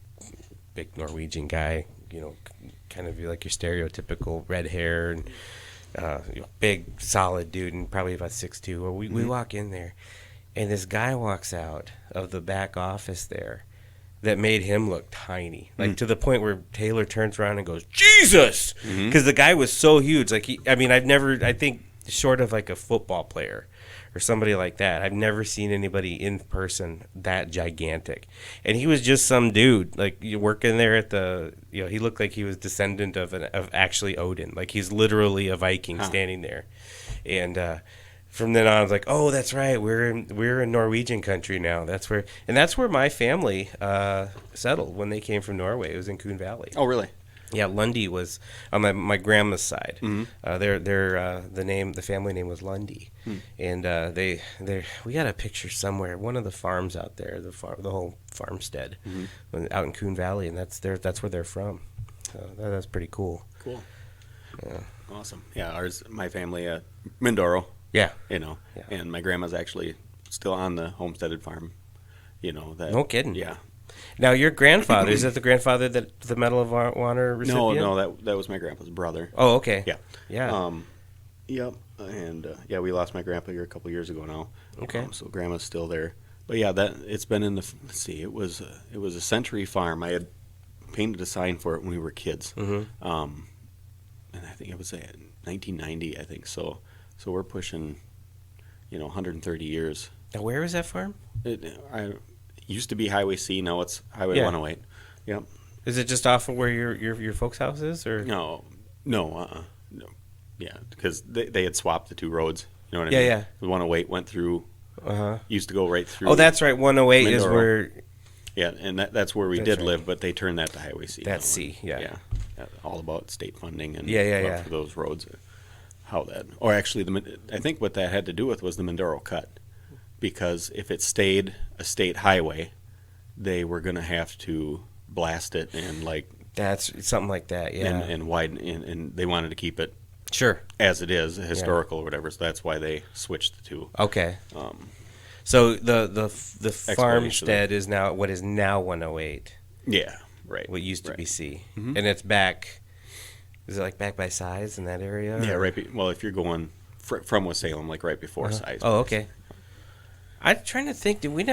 Norwegian guy, kind of like your stereotypical red hair and big solid dude, and probably about 6'2". Well, we walk in there, and this guy walks out of the back office there that made him look tiny, like to the point where Taylor turns around and goes, "Jesus," because the guy was so huge. Like I think short of like a football player or somebody like that, I've never seen anybody in person that gigantic. And he was just some dude, like working there at the, he looked like he was descendant of actually Odin. Like he's literally a Viking standing there. And from then on, I was like, oh, that's right. We're in Norwegian country now. That's where my family settled when they came from Norway. It was in Coon Valley. Oh, really? Yeah, Lundy was on my grandma's side. Mm-hmm. The family name was Lundy, and we got a picture somewhere. One of the farms out there, the whole farmstead, out in Coon Valley, and that's where they're from. So that's pretty cool. Cool. Yeah. Awesome. Yeah, my family, Mindoro. Yeah. And my grandma's actually still on the homesteaded farm. No kidding. Yeah. Now, your grandfather, is that the grandfather that the Medal of Honor recipient? No, that was my grandpa's brother. Oh, okay. Yeah. Yeah. Yep. And we lost my grandpa here a couple years ago now. Okay. So grandma's still there. But yeah, it's been in let's see, it was a century farm. I had painted a sign for it when we were kids. Mm-hmm. And I think it was 1990, I think. So we're pushing, 130 years. Now, where is that farm? It used to be Highway C. Now it's Highway 108. Yep. Is it just off of where your folks' house is, or no? Yeah, because they had swapped the two roads. You know what I mean? Yeah. The 108 went through. Used to go right through. Oh, that's right. 108 Mindoro. is where. Yeah, and that's where we did live, but they turned that to Highway C. That's C. Yeah. All about state funding and for those roads. Or actually, I think what that had to do with was the Mindoro cut, because if it stayed a state highway, they were going to have to blast it and that's something like that, yeah, and widen, and they wanted to keep it sure as it is, historical or whatever. So that's why they switched the two. Okay. So the farmstead is now what is now 108. Yeah, right. What used to be C, Mm-hmm. and it's back. Is it back by Size in that area? Yeah, right. Well, if you're going from West Salem, right before Size. Oh, okay. I'm trying to think. We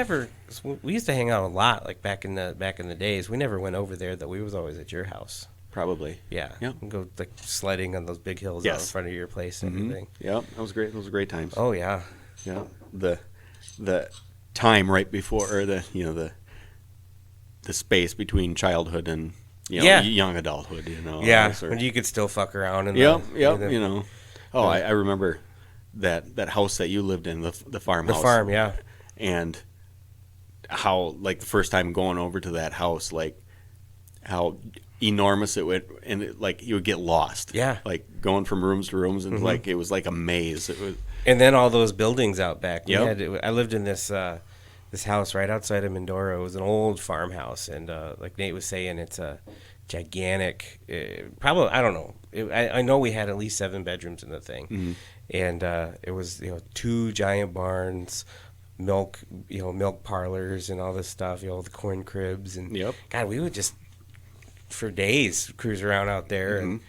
used to hang out a lot, back in the days. We never went over there, though. We was always at your house. Probably. Yeah. Yep. We'd go sledding on those big hills out in front of your place and everything. Yep. That was great. Those were great times. Oh yeah. Yeah. The time right before, or the space between childhood and young adulthood. Yeah. When you could still fuck around and. Yep. I remember that house that you lived in, the farmhouse. The farm, yeah. And how the first time going over to that house, how enormous it would, and you would get lost. Yeah. Going from rooms to rooms, and it was like a maze. It was. And then all those buildings out back. Yep. I lived in this house right outside of Mindoro. It was an old farmhouse, and like Nate was saying, it's a gigantic. Probably, I don't know. I know we had at least 7 bedrooms in the thing. Mm-hmm. And it was 2 giant barns, milk parlors and all this stuff, the corn cribs, and God, we would just for days cruise around out there. And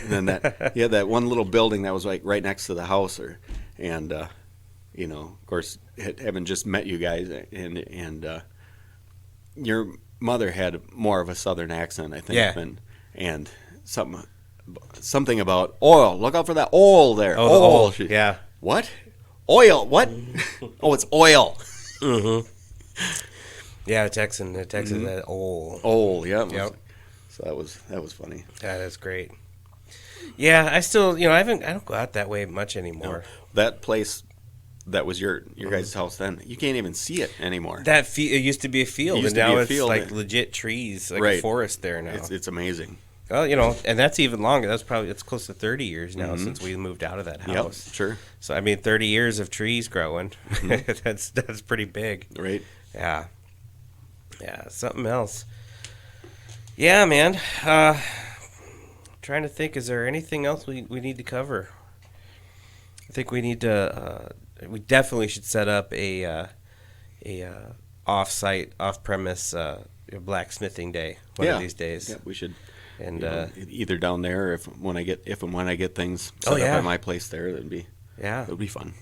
then that one little building that was right next to the house, and of course, having just met you guys, and your mother had more of a southern accent, I think, and something about oil. Look out for that oil there. Oh, oil. Yeah. What? Oil? What? Oh, it's oil. Mm-hmm. Yeah, Texan that oil. Oil. Yeah. Yep. So that was funny. Yeah, that's great. Yeah, I still, I don't go out that way much anymore. No, that place that was your guys' house then, you can't even see it anymore. It used to be a field, and now it's legit trees, a forest there now. It's amazing. Well, and that's even longer. It's close to 30 years now since we moved out of that house. Yep, sure. So 30 years of trees growing. Mm-hmm. that's pretty big. Right. Yeah. Yeah, something else. Yeah, man. Trying to think, is there anything else we need to cover? I think we need to. We definitely should set up a off-site, off-premise blacksmithing day one of these days. Yeah, we should. And either down there, or if and when I get things set up at my place there, that would be fun.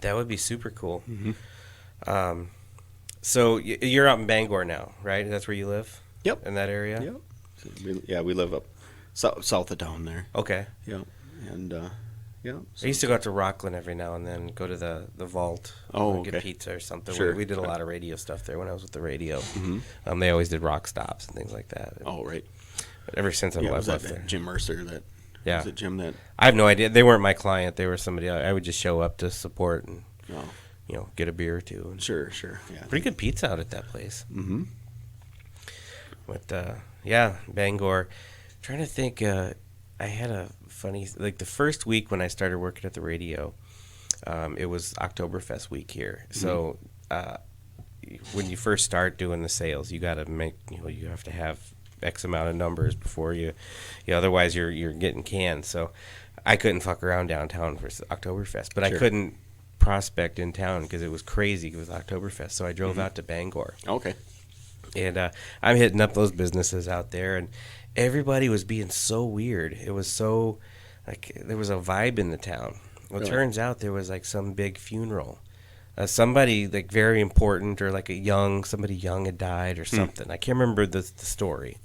That would be super cool. Mm-hmm. So you're out in Bangor now, right? That's where you live? Yep. In that area? Yep. We live up south of town there. Okay. Yeah. And I used to go out to Rockland every now and then, go to the vault. Get pizza or something. Sure. We did a lot of radio stuff there when I was with the radio. Mm-hmm. They always did rock stops and things like that. Oh, right. But ever since I've left that there. Jim Mercer that Yeah. Was it Jim that? I have no idea. They weren't my client. They were somebody else. I would just show up to support and get a beer or two. And Sure. Yeah. Pretty good pizza out at that place. Mm-hmm. But Bangor. Trying to think. I had a funny the first week when I started working at the radio. It was Oktoberfest week here. So when you first start doing the sales, you got to make you have to have X amount of numbers before you otherwise you're getting canned. So I couldn't fuck around downtown for Oktoberfest, but Sure. I couldn't prospect in town because it was crazy with Oktoberfest. So I drove out to Bangor. Okay. And I'm hitting up those businesses out there, and everybody was being so weird. It was so there was a vibe in the town. Well, it turns out there was some big funeral. Somebody very important, or somebody young had died or something. I can't remember the story.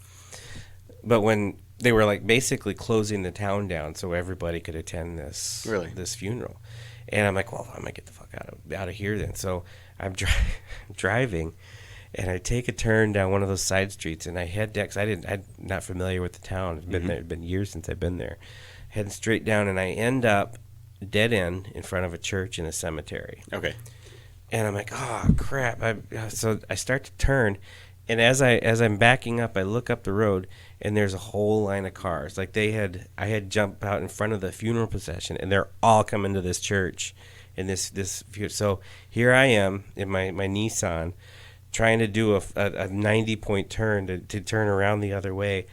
But when they were basically closing the town down so everybody could attend this funeral, and I'm like, well, I'm gonna get the fuck out of here then. So I'm driving, and I take a turn down one of those side streets, and I head down. I'm not familiar with the town. It's been years since I've been there. Heading straight down, and I end up dead end in front of a church and a cemetery. Okay. And I'm like, oh crap! So I start to turn, and as I'm backing up, I look up the road, and there's a whole line of cars. I had jumped out in front of the funeral procession, and they're all coming to this church, and this. So here I am in my Nissan, trying to do a 90-point turn to turn around the other way,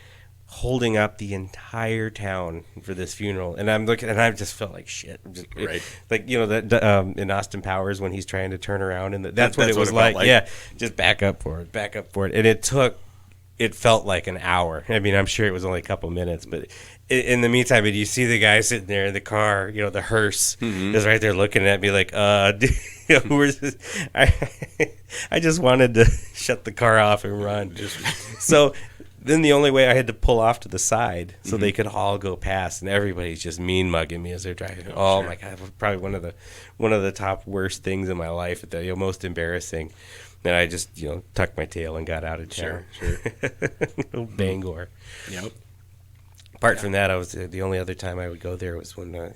holding up the entire town for this funeral. And I'm looking, and I just felt like shit. Right. That in Austin Powers when he's trying to turn around, and that's what it was like. Yeah, just back up for it. And it felt like an hour. I mean, I'm sure it was only a couple minutes, but in the meantime, you see the guy sitting there in the car, the hearse is right there looking at me like, where's this? I just wanted to shut the car off and run. So then the only way I had to pull off to the side so they could all go past, and everybody's just mean mugging me as they're driving. Oh my God, probably one of the top worst things in my life, the most embarrassing. And I just tucked my tail and got out of town. Sure. Bangor. Yep. Apart from that, I was the only other time I would go there was when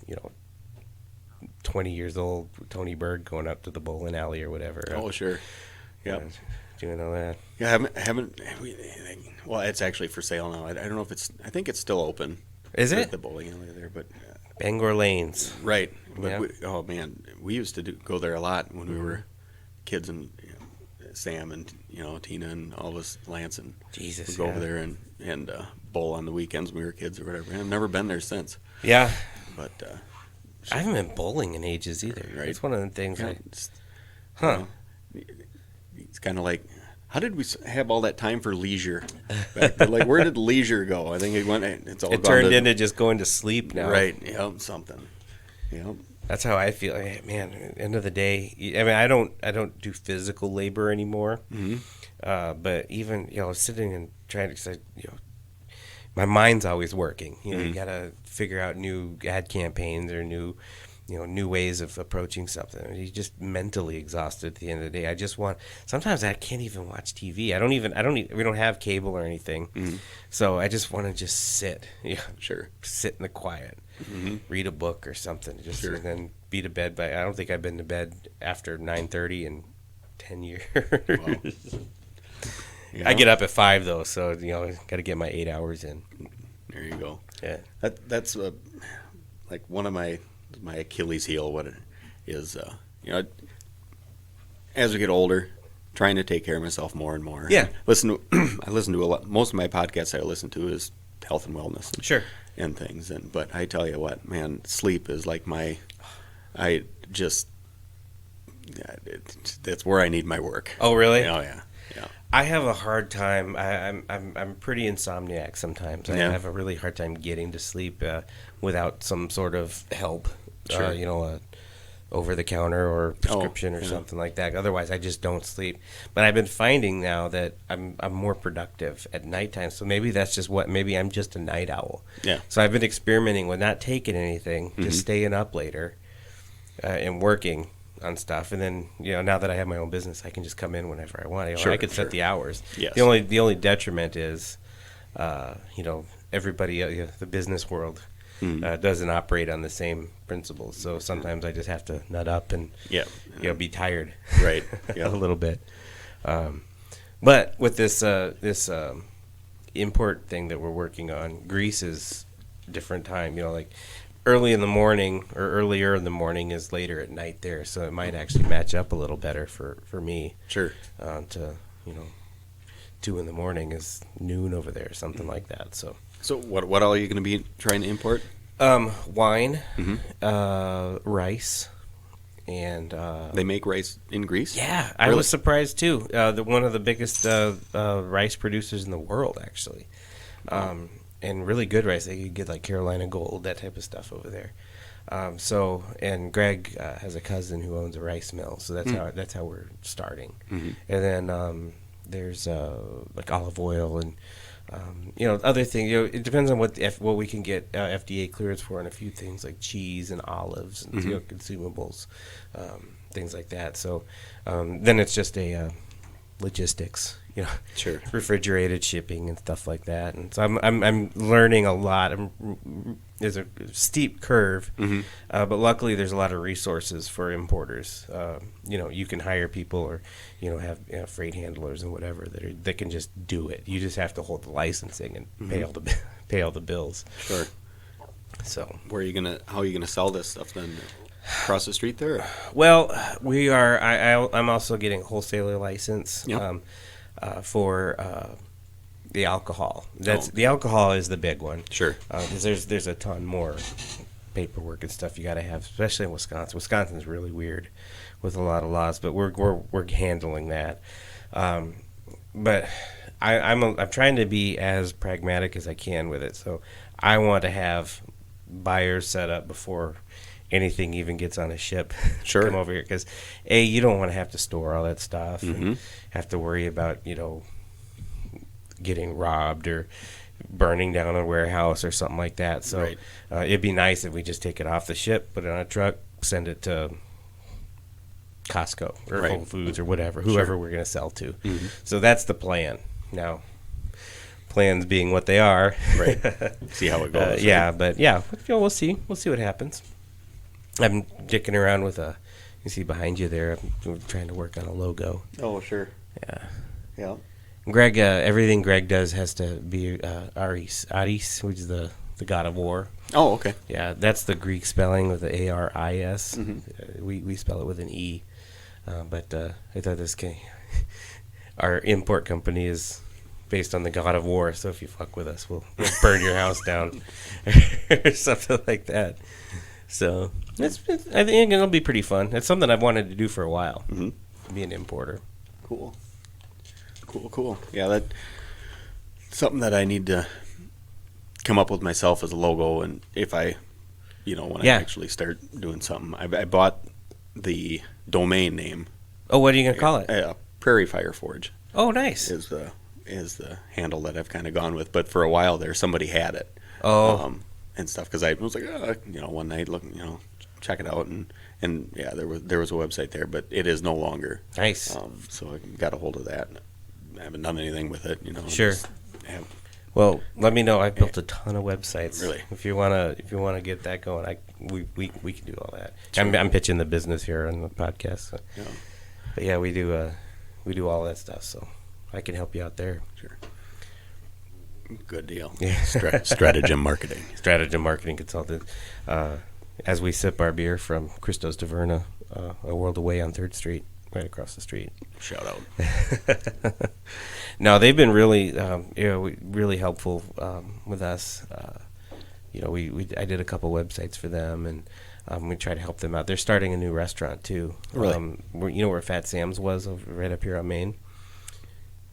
20 years old Tony Berg going up to the bowling alley or whatever. Oh sure. Yeah. Doing all that. Yeah, haven't. Well, it's actually for sale now. I don't know if it's. I think it's still open. Is it? The bowling alley there, but Bangor Lanes. Right. But oh man, we used to go there a lot when we were kids, and Sam and Tina and all of us, Lance and Jesus would go over there and bowl on the weekends when we were kids or whatever. I've never been there since. Yeah. But I haven't been bowling in ages either. Right. It's one of the things. It's kind of like, how did we have all that time for leisure? Back then? Where did leisure go? I think it went. It turned into just going to sleep now. Right. Yep. Something. Yep. That's how I feel. Man, end of the day, I mean, I don't do physical labor anymore. But even sitting and trying to, my mind's always working. You gotta figure out new ad campaigns or new ways of approaching something. You're just mentally exhausted at the end of the day. Sometimes I can't even watch TV. We don't have cable or anything. So I just want to just sit. Sure. Sit in the quiet. Read a book or something. And then be to bed I don't think I've been to bed after 9:30 in 10 years. Wow. I get up at 5 though, so got to get my 8 hours in. There you go. Yeah. That's like one of my Achilles heel. What it is, as we get older, trying to take care of myself more and more. Yeah. I listen to a lot. Most of my podcasts I listen to is health and wellness. Sure. And things, but I tell you what, man, sleep is like that's where I need my work. Oh, really? Oh, yeah. I have a hard time. I'm pretty insomniac sometimes. I have a really hard time getting to sleep without some sort of help. Sure. Over the counter or prescription or something like that. Otherwise, I just don't sleep. But I've been finding now that I'm more productive at nighttime. So maybe that's just maybe I'm just a night owl. Yeah. So I've been experimenting with not taking anything, just staying up later and working on stuff. And then, now that I have my own business, I can just come in whenever I want. I can set the hours. Yes. The only detriment is, everybody, the business world doesn't operate on the same principles. So sometimes I just have to nut up and be tired, right, a little bit. But with this import thing that we're working on, Greece is a different time. Like early in the morning or earlier in the morning is later at night there, so it might actually match up a little better for me. Sure. To 2 in the morning is noon over there, something like that. So what all are you going to be trying to import? Wine, rice, and they make rice in Greece? Yeah, really? I was surprised too. One of the biggest rice producers in the world, actually, and really good rice. They could get like Carolina Gold, that type of stuff over there. And Greg has a cousin who owns a rice mill, so that's how we're starting. And then there's like olive oil and other things. It depends on what we can get FDA clearance for, and a few things like cheese and olives and consumables, things like that. So then it's just a logistics, sure, refrigerated shipping and stuff like that. And so I'm learning a lot. There's a steep curve, but luckily there's a lot of resources for importers. You can hire people or have freight handlers and whatever that can just do it. You just have to hold the licensing and pay all the bills. Sure. So how are you gonna sell this stuff then? Across the street there? Well, we are. I'm also getting a wholesaler license for the alcohol. The alcohol is the big one. Sure. Because there's a ton more paperwork and stuff you got to have, especially in Wisconsin. Wisconsin's really weird with a lot of laws, but we're handling that. But I'm trying to be as pragmatic as I can with it. So I want to have buyers set up before anything even gets on a ship. Sure. Come over here, because you don't want to have to store all that stuff and have to worry about getting robbed or burning down a warehouse or something like that. So it'd be nice if we just take it off the ship, put it on a truck, send it to Costco or Whole Foods or whoever we're going to sell to. So that's the plan. Now, plans being what they are. Right. See how it goes. We'll see. We'll see what happens. I'm dicking around with you see behind you there, I'm trying to work on a logo. Oh, sure. Yeah. Greg, everything Greg does has to be Aris, which is the god of war. Oh, okay. Yeah, that's the Greek spelling with the Aris. We spell it with an E. But I thought our import company is based on the god of war, so if you fuck with us, we'll burn your house down or something like that. So I think it'll be pretty fun. It's something I've wanted to do for a while, be an importer. Cool. Yeah, that's something that I need to come up with myself as a logo, and if I, when I actually start doing something. I bought the domain name. Oh, what are you going to call it? Prairie Fire Forge. Oh, nice. Is the handle that I've kind of gone with, but for a while there, somebody had it. Oh. And stuff, because I was like, one night, look, check it out, and yeah, there was a website there, but it is no longer. Nice. So I got a hold of that. I haven't done anything with it, Sure. Well, let me know. I built a ton of websites. Really? If you wanna get that going, we can do all that. Sure. I'm pitching the business here on the podcast. So. Yeah. But yeah, we do all that stuff. So I can help you out there. Sure. Good deal. Yeah. Stratagem marketing. Stratagem marketing consultant. As we sip our beer from Christos Taverna, a world away on 3rd Street, right across the street. Shout out. No, they've been really, really helpful with us. I did a couple websites for them, and we try to help them out. They're starting a new restaurant too. Really? Where Fat Sam's was right up here on Main,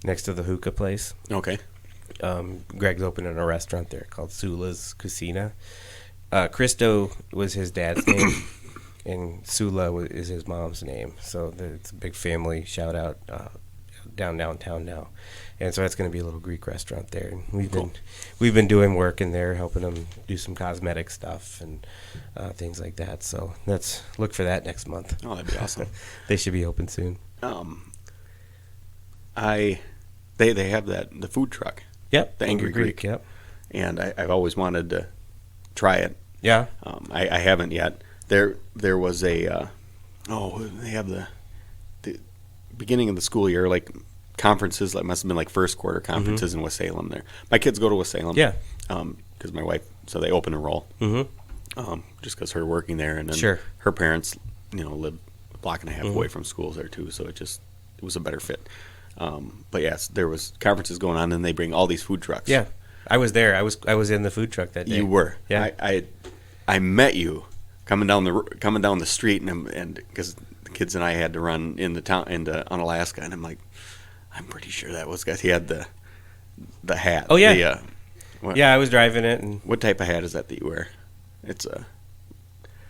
next to the hookah place. Okay. Greg's opening a restaurant there called Sula's Cucina. Christo was his dad's name, and Sula is his mom's name. So it's a big family shout out downtown now, and so that's going to be a little Greek restaurant there. And we've been doing work in there, helping them do some cosmetic stuff and things like that. So let's look for that next month. Oh, that'd be awesome. They should be open soon. They have the food truck. Yep, the Angry Greek. Yep. And I've always wanted to try it. Yeah. I haven't yet. There was a they have the beginning of the school year, like conferences, that must have been like first quarter conferences in West Salem. There, my kids go to West Salem. Yeah. Because my wife, so they open and roll. Just because her working there, and then her parents, live a block and a half away from schools there too. So it was a better fit. But yes, there was conferences going on, and they bring all these food trucks. Yeah, I was there. I was in the food truck that day. You were. Yeah. I met you coming down the street, and because the kids and I had to run into Unalaska, and I'm like, I'm pretty sure that was guys. He had the hat. Oh yeah. Yeah, I was driving it. And what type of hat is that you wear? It's a.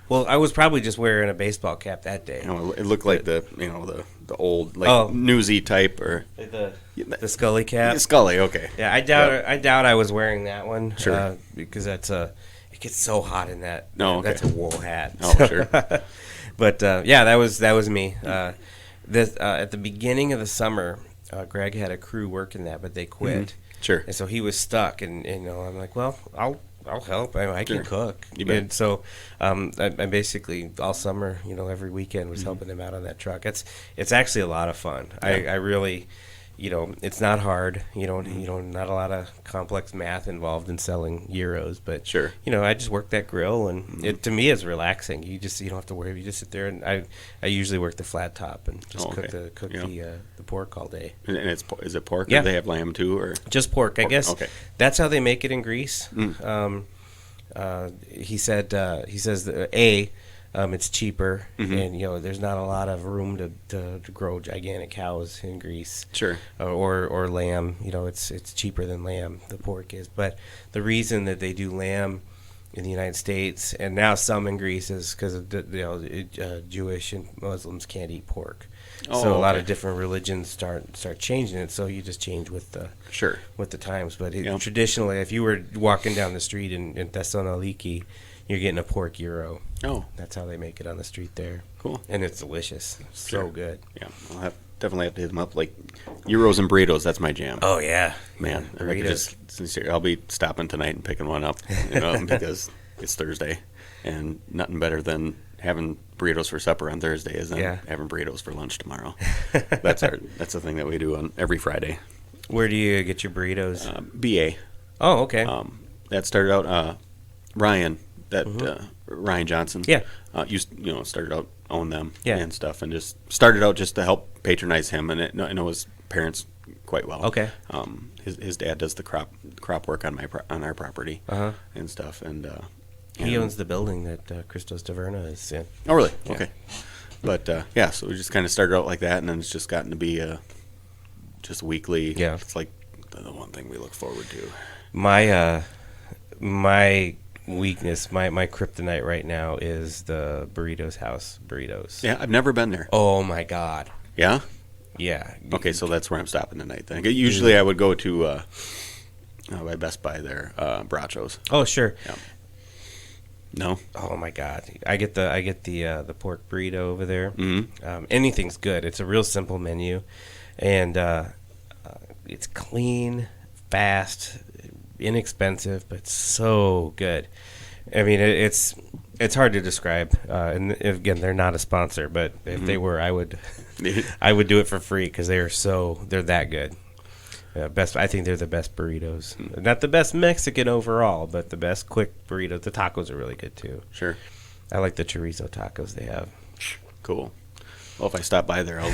Well, I was probably just wearing a baseball cap that day. It looked like the old newsy type, or the Scully cap. Scully, okay. Yeah, I doubt I was wearing that one. Sure. Because it gets so hot in that. No, okay. That's a wool hat. Oh, sure. But yeah, that was me. At the beginning of the summer, Greg had a crew working that, but they quit. Sure. And so he was stuck, and I'm like, well, I'll help. I can cook. And so I basically all summer, every weekend was helping him out on that truck. It's actually a lot of fun. Yeah. I really, it's not hard. Not a lot of complex math involved in selling gyros, but sure. I just work that grill, and it to me is relaxing. You don't have to worry. You just sit there, and I usually work the flat top and just cook the pork all day. And is it pork? Yeah. Or do they have lamb too, or just pork? I guess. Okay. That's how they make it in Greece. He says it's cheaper, and there's not a lot of room to grow gigantic cows in Greece. Sure. Or lamb. It's cheaper than lamb. The pork is, but the reason that they do lamb in the United States and now some in Greece is because Jewish and Muslims can't eat pork. So a lot of different religions start changing it. So you just change with the times. But traditionally, if you were walking down the street in Thessaloniki, you're getting a pork gyro. Oh, that's how they make it on the street there. Cool, and it's delicous. So good. Yeah, I'll definitely have to hit them up. Like gyros and burritos, that's my jam. Oh yeah, man. I'll be stopping tonight and picking one up, because it's Thursday, and nothing better than having burritos for supper on Thursday is having burritos for lunch tomorrow. That's the thing that we do on every Friday. Where do you get your burritos? BA. Oh, okay. That started out Ryan Johnson. Yeah. Started out own them and stuff, and just started out just to help patronize him, and I know his parents quite well. Okay. His dad does the crop work on our property and stuff, and he owns the building that Christos Taverna is in. Oh, really? Yeah. Okay. But so we just kind of started out like that, and then it's just gotten to be just weekly. Yeah. It's like the one thing we look forward to. My weakness, my kryptonite right now is the Burritos House burritos. Yeah, I've never been there. Oh my God. Yeah? Yeah. Okay, so that's where I'm stopping tonight then. Usually I would go to by Best Buy there, Brachos. Oh, sure. Yeah. No. Oh my God, I get the pork burrito over there. Mm-hmm. Anything's good. It's a real simple menu, and it's clean, fast, inexpensive, but so good. I mean, it's hard to describe. And again, they're not a sponsor, but if they were, I would do it for free because they're that good. I think they're the best burritos. Not the best Mexican overall, but the best quick burritos. The tacos are really good too. Sure. I like the chorizo tacos they have. Cool. Well, if I stop by there, I'll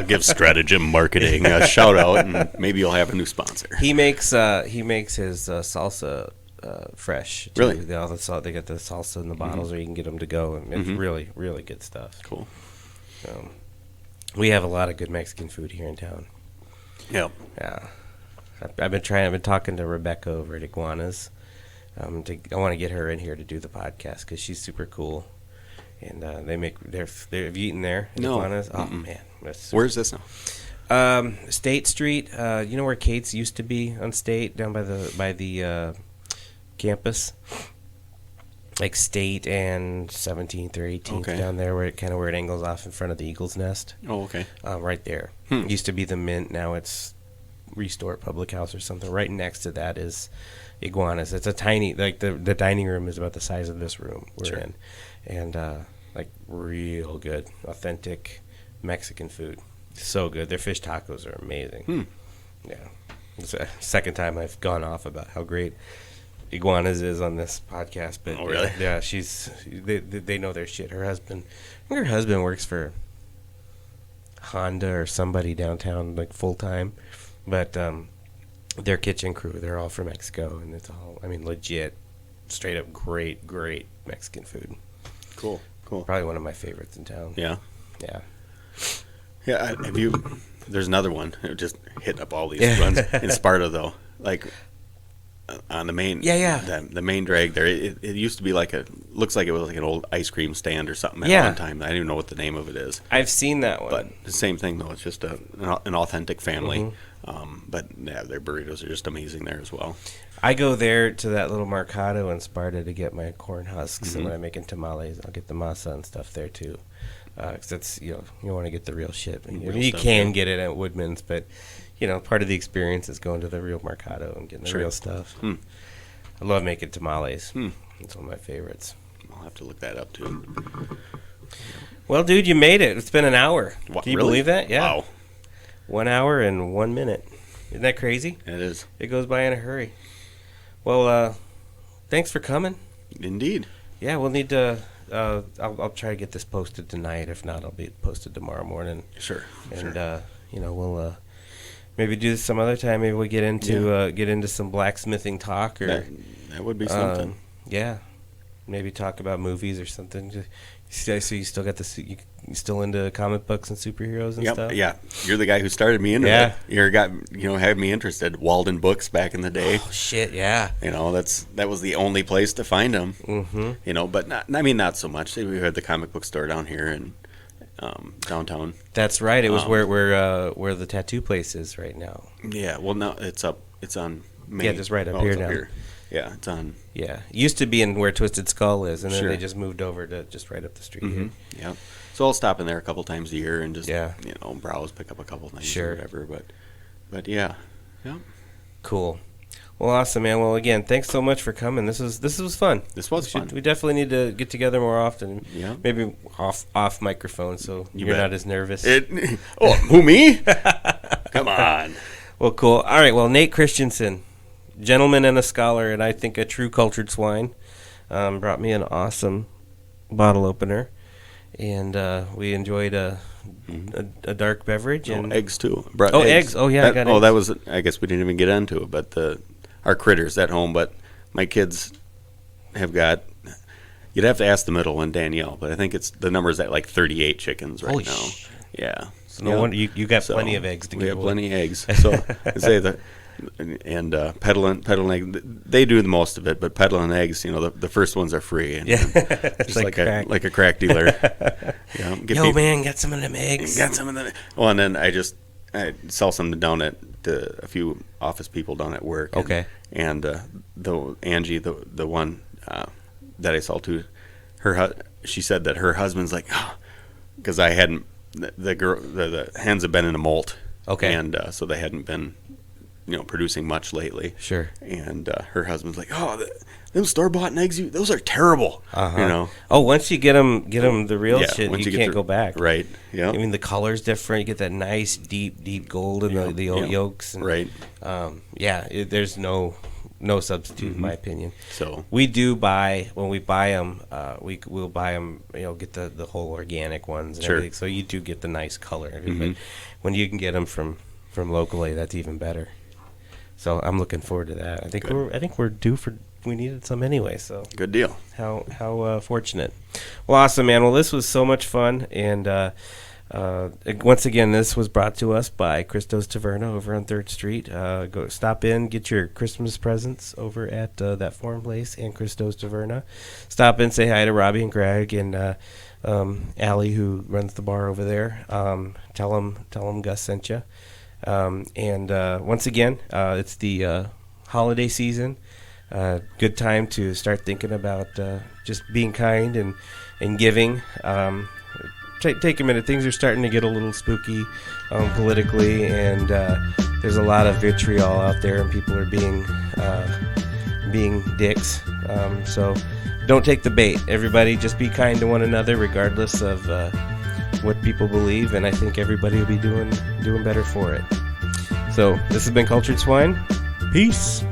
give Stratagem Marketing a shout out, and maybe you'll have a new sponsor. He makes his salsa fresh. Too. Really? They got the salsa in the bottles, or you can get them to go. And it's really, really good stuff. Cool. So, we have a lot of good Mexican food here in town. Yeah. Yeah. I've been talking to Rebecca over at Iguanas. I want to get her in here to do the podcast because she's super cool. And have you eaten there? No. Iguanas? Oh, man. Where is this now? State Street. You know where Kate's used to be on State, down by the campus? Like State and 17th or 18th down there, where it angles off in front of the Eagle's Nest. Oh, okay. Right there. Used to be the Mint. Now it's Restore Public House or something. Right next to that is Iguanas. It's a tiny, like the dining room is about the size of this room we're in, and like real good, authentic Mexican food. So good. Their fish tacos are amazing. Yeah, it's the second time I've gone off about how great Iguanas is on this podcast. But oh, really? Yeah, they know their shit. Her husband works for Honda or somebody downtown, like full time, but their kitchen crew, they're all from Mexico, and it's all, I mean, legit, straight up great Mexican food. Cool. Probably one of my favorites in town. Yeah. Have you? There's another one. It just hitting up all these runs in Sparta though, like on the main. The main drag there. It used to be looks like it was like an old ice cream stand or something at one time. I don't even know what the name of it is. I've seen that one. But the same thing though. It's just an authentic family. But yeah, their burritos are just amazing there as well. I go there to that little Mercado in Sparta to get my corn husks, and when I'm making tamales, I'll get the masa and stuff there too. Because it's, you want to get the real shit. You can get it at Woodman's, but part of the experience is going to the real Mercado and getting the real stuff. I love making tamales. It's one of my favorites. I'll have to look that up too. Well, dude, you made it. It's been an hour. What, Can you really? believe that? Yeah. Wow. 1 hour and 1 minute. Isn't that crazy? It is. It goes by in a hurry. Well, thanks for coming. Indeed. Yeah, we'll need to. I'll try to get this posted tonight. If not, I'll be posted tomorrow morning. Sure. And we'll maybe do this some other time. Maybe we get into some blacksmithing talk, or that would be something. Yeah, maybe talk about movies or something. So you still got you still into comic books and superheroes and stuff? Yeah, you're the guy who started me into it. You had me interested. Walden Books back in the day. Oh shit, yeah. That was the only place to find them. But not so much. We had the comic book store down here in downtown. That's right. It was where the tattoo place is right now. Yeah. Well, no, it's up. It's on Main. Yeah, just right up here now. Yeah, it's on. Yeah, it used to be in where Twisted Skull is, and then they just moved over to just right up the street here. Yeah. So I'll stop in there a couple times a year and just browse, pick up a couple things or whatever. But yeah. Cool. Well, awesome, man. Well, again, thanks so much for coming. This was fun. This was fun. We definitely need to get together more often. Yeah. Maybe off microphone, so you're not as nervous. Who, me? Come on. Well, cool. All right. Well, Nate Christianson, gentleman and a scholar, and I think a true cultured swine, brought me an awesome bottle opener, and we enjoyed a dark beverage and eggs too. Eggs. Oh yeah, I got eggs. That was. I guess we didn't even get into it, but our critters at home. But my kids have got. You'd have to ask the middle one, Danielle, but I think the number's at like 38 chickens right now. Yeah. So no wonder you got plenty of eggs to give away. We have plenty of eggs. So I say that. And peddling eggs, they do the most of it, but peddling eggs, the first ones are free. And, it's like a crack dealer. Man, get some of them eggs. Got some of them. Well, and then I sell some down at a few office people down at work. Okay. And Angie, the one that I sell to, she said that her husband's like, because I hadn't the hens have been in a molt. Okay. And so they hadn't been. Producing much lately. Sure. And her husband's like, them store-bought eggs, those are terrible. Oh, once you get them the real shit, you can't go back. Right. Yeah. I mean, the color's different. You get that nice, deep gold in the yolks. And, right. There's no substitute in my opinion. So we do buy, when we buy them, we'll buy them, get the whole organic ones and everything. So you do get the nice color. But when you can get them from locally, that's even better. So I'm looking forward to that. I think we're due for. We needed some anyway. So good deal. How fortunate. Well, awesome, man. Well, this was so much fun, and once again, this was brought to us by Christo's Taverna over on 3rd Street. Go stop in, get your Christmas presents over at that Foreign Place and Christo's Taverna. Stop in, say hi to Robbie and Greg and Allie, who runs the bar over there. Tell them Gus sent you. And once again, it's the holiday season. Good time to start thinking about just being kind and giving. Take a minute. Things are starting to get a little spooky politically, and there's a lot of vitriol out there, and people are being dicks. So don't take the bait. Everybody, just be kind to one another, regardless of what people believe, and I think everybody will be doing better for it. So this has been Cultured Swine. Peace.